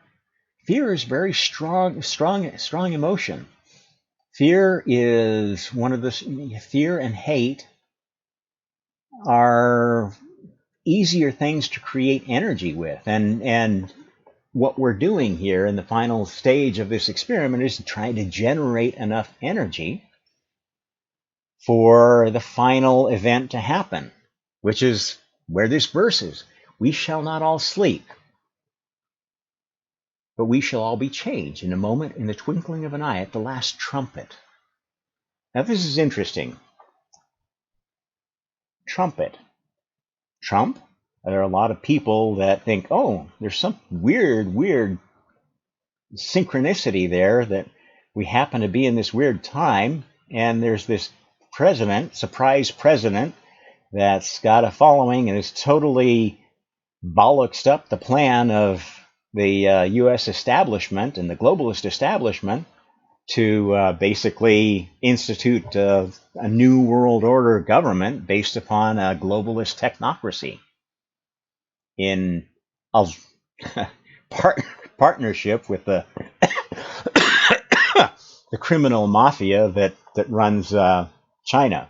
Fear is very strong emotion. Fear is one of the fear and hate are easier things to create energy with, and what we're doing here in the final stage of this experiment is trying to generate enough energy for the final event to happen, which is where this verse is. We shall not all sleep, but we shall all be changed in a moment, in the twinkling of an eye, at the last trumpet. Now this is interesting. Trumpet. Trump? There are a lot of people that think, oh, there's some weird synchronicity there, that we happen to be in this weird time, and there's this president, surprise president, that's got a following and is totally bollocksed up the plan of the U.S. establishment and the globalist establishment to basically institute a new world order government based upon a globalist technocracy in a partnership with the the criminal mafia that runs China,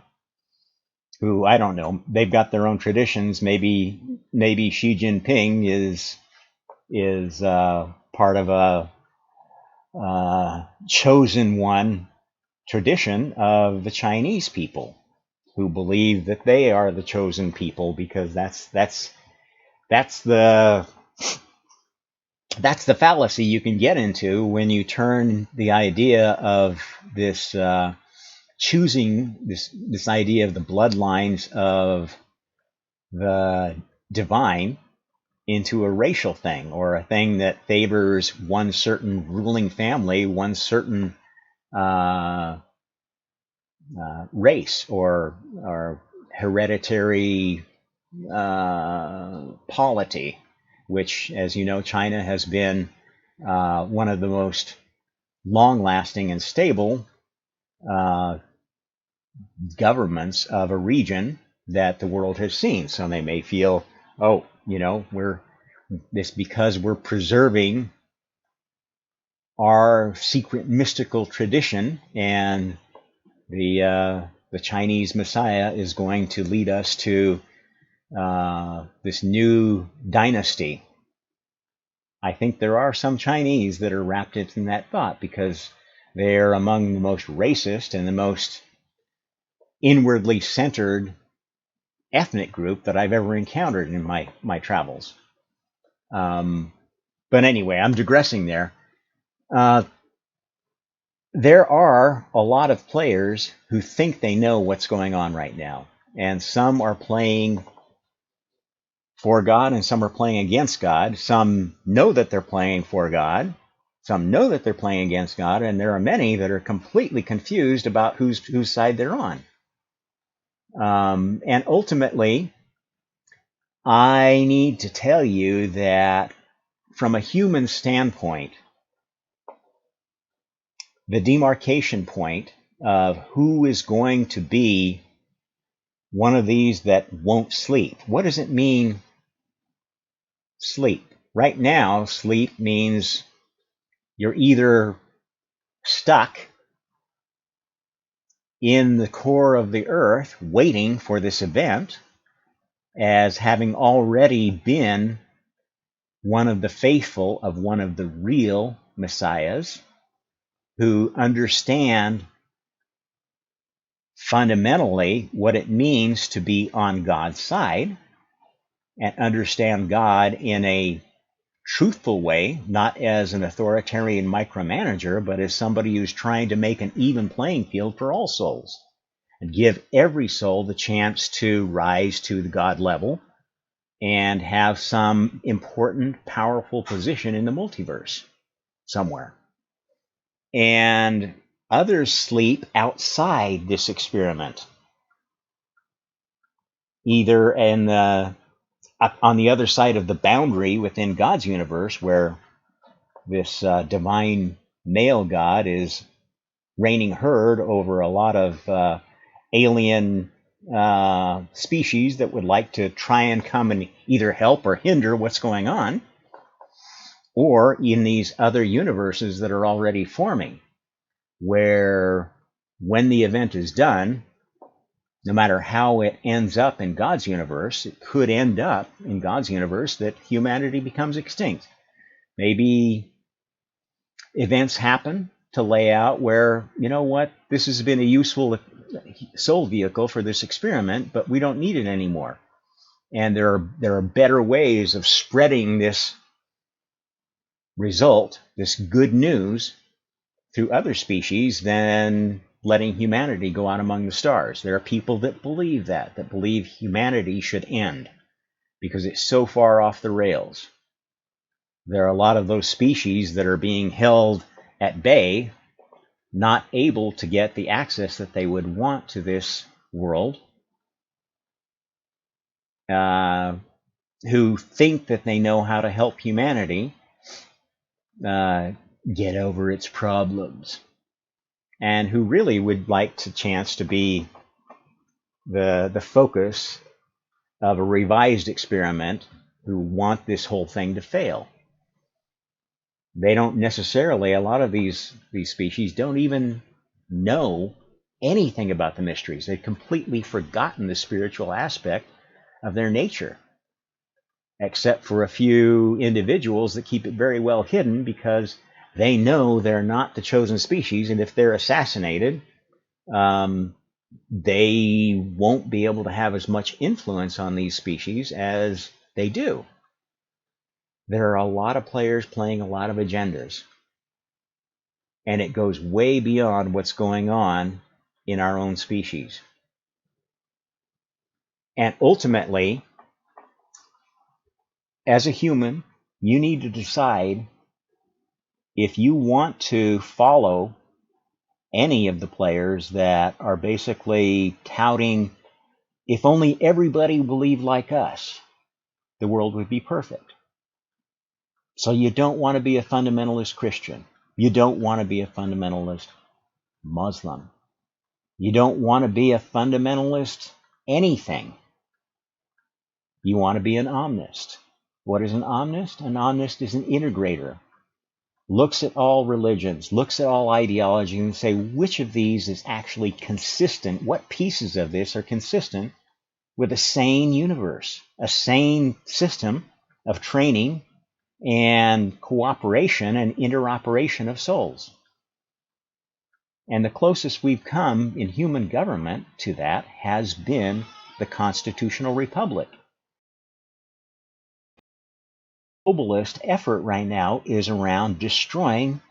who, I don't know, they've got their own traditions. Maybe Xi Jinping is part of a chosen one tradition of the Chinese people, who believe that they are the chosen people, because that's the fallacy you can get into when you turn the idea of this choosing this idea of the bloodlines of the divine into a racial thing, or a thing that favors one certain ruling family, one certain race, or hereditary polity, which, as you know, China has been one of the most long-lasting and stable governments of a region that the world has seen. So they may feel, oh, we're this because we're preserving our secret mystical tradition, and the Chinese Messiah is going to lead us to this new dynasty. I think there are some Chinese that are wrapped in that thought, because they're among the most racist and the most inwardly centered ethnic group that I've ever encountered in my travels. But anyway, I'm digressing there. There are a lot of players who think they know what's going on right now, and some are playing for God and some are playing against God. Some know that they're playing for God, some know that they're playing against God, and there are many that are completely confused about whose side they're on. And ultimately, I need to tell you that from a human standpoint, the demarcation point of who is going to be one of these that won't sleep. What does it mean, sleep? Right now, sleep means you're either stuck in the core of the earth waiting for this event, as having already been one of the faithful of one of the real messiahs, who understand fundamentally what it means to be on God's side, and understand God in a truthful way, not as an authoritarian micromanager, but as somebody who's trying to make an even playing field for all souls, and give every soul the chance to rise to the God level and have some important, powerful position in the multiverse somewhere. And others sleep outside this experiment, either on the other side of the boundary within God's universe, where this divine male God is reigning herd over a lot of alien species that would like to try and come and either help or hinder what's going on, or in these other universes that are already forming, where when the event is done, no matter how it ends up in God's universe, it could end up in God's universe that humanity becomes extinct. Maybe events happen to lay out where, you know what, this has been a useful soul vehicle for this experiment, but we don't need it anymore. And there are better ways of spreading this result, this good news, through other species than letting humanity go out among the stars. There are people that believe that believe humanity should end because it's so far off the rails. There are a lot of those species that are being held at bay, not able to get the access that they would want to this world, who think that they know how to help humanity get over its problems, and who really would like to chance to be the focus of a revised experiment, who want this whole thing to fail. They don't necessarily, a lot of these species don't even know anything about the mysteries. They've completely forgotten the spiritual aspect of their nature, except for a few individuals that keep it very well hidden because they know they're not the chosen species, and if they're assassinated, they won't be able to have as much influence on these species as they do. There are a lot of players playing a lot of agendas, and it goes way beyond what's going on in our own species. And ultimately, as a human, you need to decide if you want to follow any of the players that are basically touting, if only everybody believed like us, the world would be perfect. So you don't want to be a fundamentalist Christian. You don't want to be a fundamentalist Muslim. You don't want to be a fundamentalist anything. You want to be an omnist. What is an omnist? An omnist is an integrator. Looks at all religions, looks at all ideology, and say which of these is actually consistent, what pieces of this are consistent with a sane universe, a sane system of training and cooperation and interoperation of souls. And the closest we've come in human government to that has been the constitutional republic. The globalist effort right now is around destroying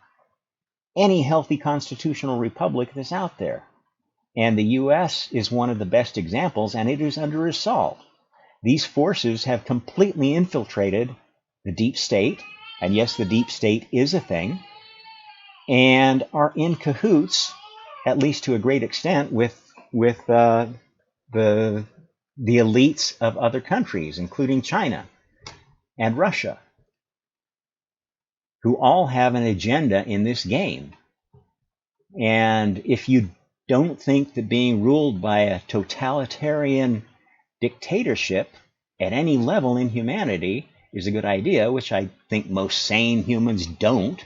any healthy constitutional republic that's out there. And the U.S. is one of the best examples, and it is under assault. These forces have completely infiltrated the deep state, and yes, the deep state is a thing, and are in cahoots, at least to a great extent, with the elites of other countries, including China and Russia, who all have an agenda in this game. And if you don't think that being ruled by a totalitarian dictatorship at any level in humanity is a good idea, which I think most sane humans don't,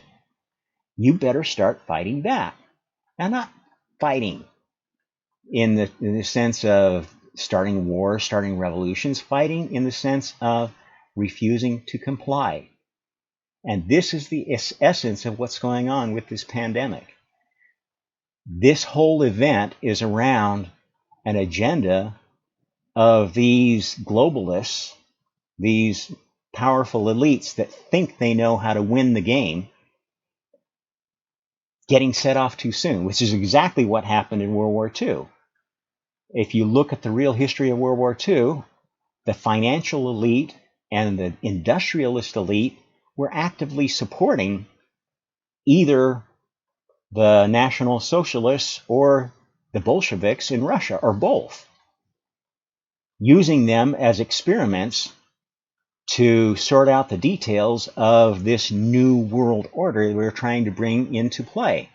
you better start fighting back. Now, not fighting in the sense of starting wars, starting revolutions, fighting in the sense of refusing to comply. And this is the essence of what's going on with this pandemic. This whole event is around an agenda of these globalists, these powerful elites that think they know how to win the game, getting set off too soon, which is exactly what happened in World War II. If you look at the real history of World War II, the financial elite and the industrialist elite were actively supporting either the National Socialists or the Bolsheviks in Russia, or both, using them as experiments to sort out the details of this new world order we're trying to bring into play,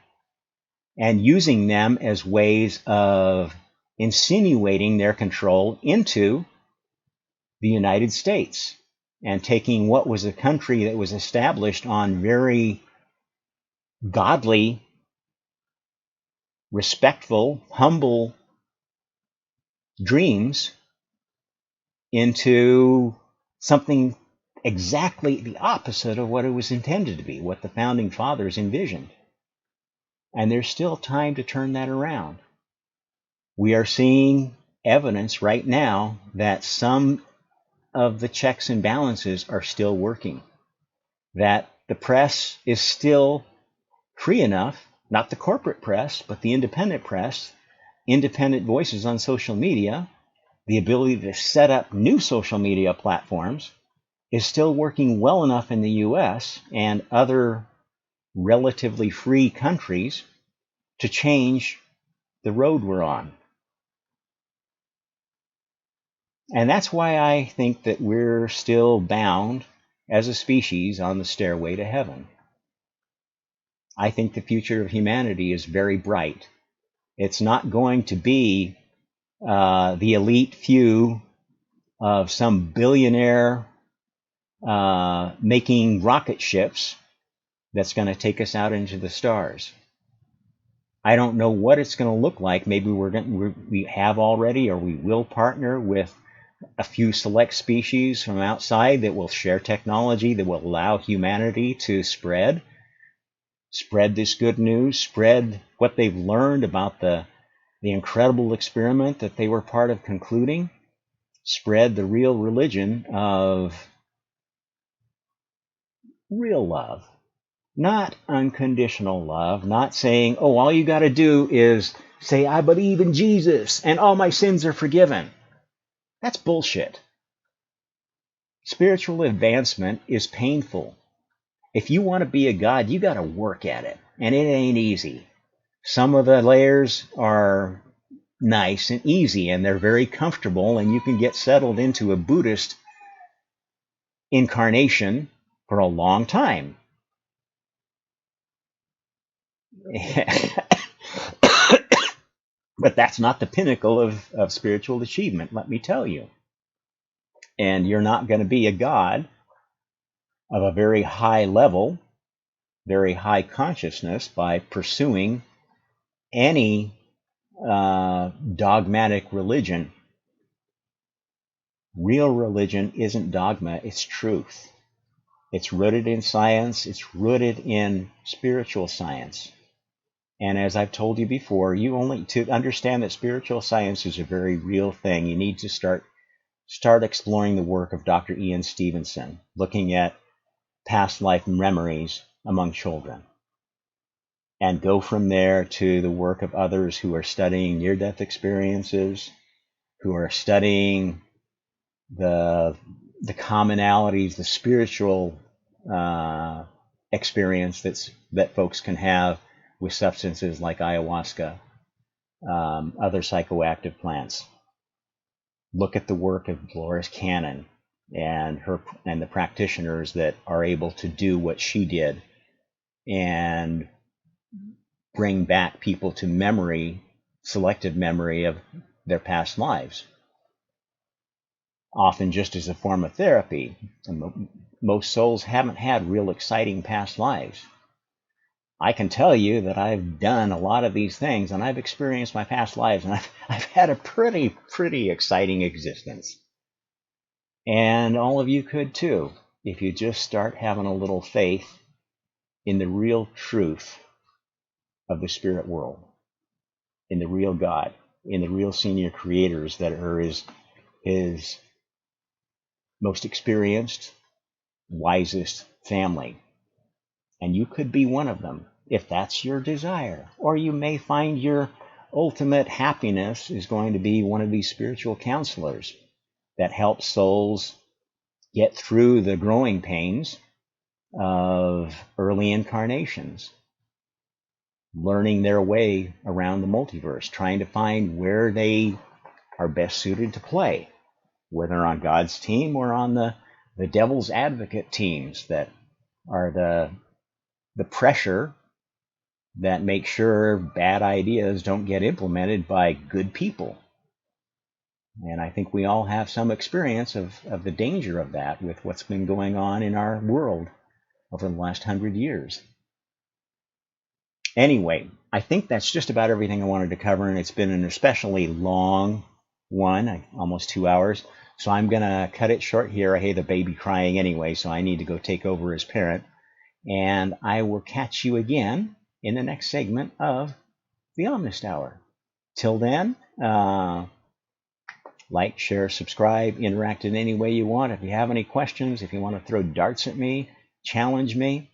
and using them as ways of insinuating their control into the United States, and taking what was a country that was established on very godly respectful, humble dreams into something exactly the opposite of what it was intended to be, what the founding fathers envisioned. And there's still time to turn that around. We are seeing evidence right now that some of the checks and balances are still working, that the press is still free enough, not the corporate press, but the independent press, independent voices on social media, the ability to set up new social media platforms is still working well enough in the US and other relatively free countries to change the road we're on. And that's why I think that we're still bound as a species on the stairway to heaven. I think the future of humanity is very bright. It's not going to be the elite few of some billionaire making rocket ships that's going to take us out into the stars. I don't know what it's going to look like. Maybe we have already, or we will partner with a few select species from outside that will share technology that will allow humanity to spread this good news, spread what they've learned about the incredible experiment that they were part of concluding, spread the real religion of real love, not unconditional love, not saying, oh, all you got to do is say, I believe in Jesus and all my sins are forgiven. That's bullshit. Spiritual advancement is painful. If you want to be a god, you got to work at it, and it ain't easy. Some of the layers are nice and easy, and they're very comfortable, and you can get settled into a Buddhist incarnation for a long time. But that's not the pinnacle of spiritual achievement, let me tell you. And you're not going to be a god of a very high level, very high consciousness by pursuing any dogmatic religion. Real religion isn't dogma, it's truth. It's rooted in science, it's rooted in spiritual science. And as I've told you before, to understand that spiritual science is a very real thing, you need to start exploring the work of Dr. Ian Stevenson, looking at past life memories among children. And go from there to the work of others who are studying near-death experiences, who are studying the commonalities, the spiritual experience that folks can have with substances like ayahuasca, other psychoactive plants. Look at the work of Dolores Cannon and the practitioners that are able to do what she did and bring back people to memory, selective memory of their past lives, often just as a form of therapy. And most souls haven't had real exciting past lives. I can tell you that I've done a lot of these things, and I've experienced my past lives, and I've had a pretty exciting existence. And all of you could too, if you just start having a little faith in the real truth of the spirit world, in the real God, in the real senior creators that are his most experienced, wisest family. And you could be one of them if that's your desire. Or you may find your ultimate happiness is going to be one of these spiritual counselors that help souls get through the growing pains of early incarnations, learning their way around the multiverse, trying to find where they are best suited to play, whether on God's team or on the devil's advocate teams that are the pressure that makes sure bad ideas don't get implemented by good people. And I think we all have some experience of the danger of that with what's been going on in our world over the last 100 years. Anyway, I think that's just about everything I wanted to cover, and it's been an especially long one, almost 2 hours. So I'm going to cut it short here. I hear the baby crying anyway, so I need to go take over as parent. And I will catch you again in the next segment of the Omnist Hour. Till then, like, share, subscribe, interact in any way you want. If you have any questions, if you want to throw darts at me, challenge me.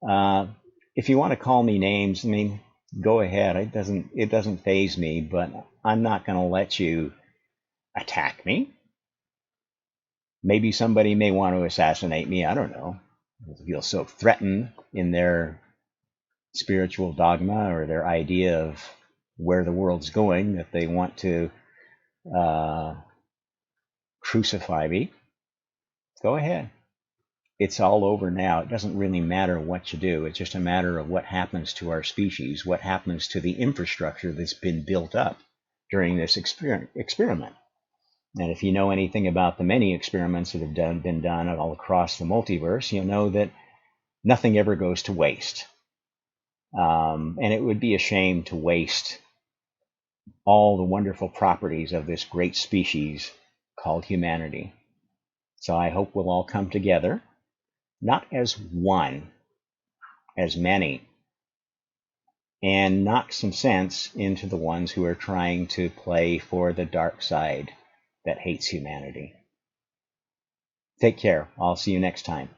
If you want to call me names, I mean, go ahead. It doesn't faze me, but I'm not going to let you attack me. Maybe somebody may want to assassinate me. I don't know. They feel so threatened in their spiritual dogma or their idea of where the world's going that they want to crucify me. Go ahead. It's all over now. It doesn't really matter what you do. It's just a matter of what happens to our species, what happens to the infrastructure that's been built up during this experiment. And if you know anything about the many experiments that have been done all across the multiverse, you'll know that nothing ever goes to waste. And it would be a shame to waste all the wonderful properties of this great species called humanity. So I hope we'll all come together, not as one, as many, and knock some sense into the ones who are trying to play for the dark side that hates humanity. Take care. I'll see you next time.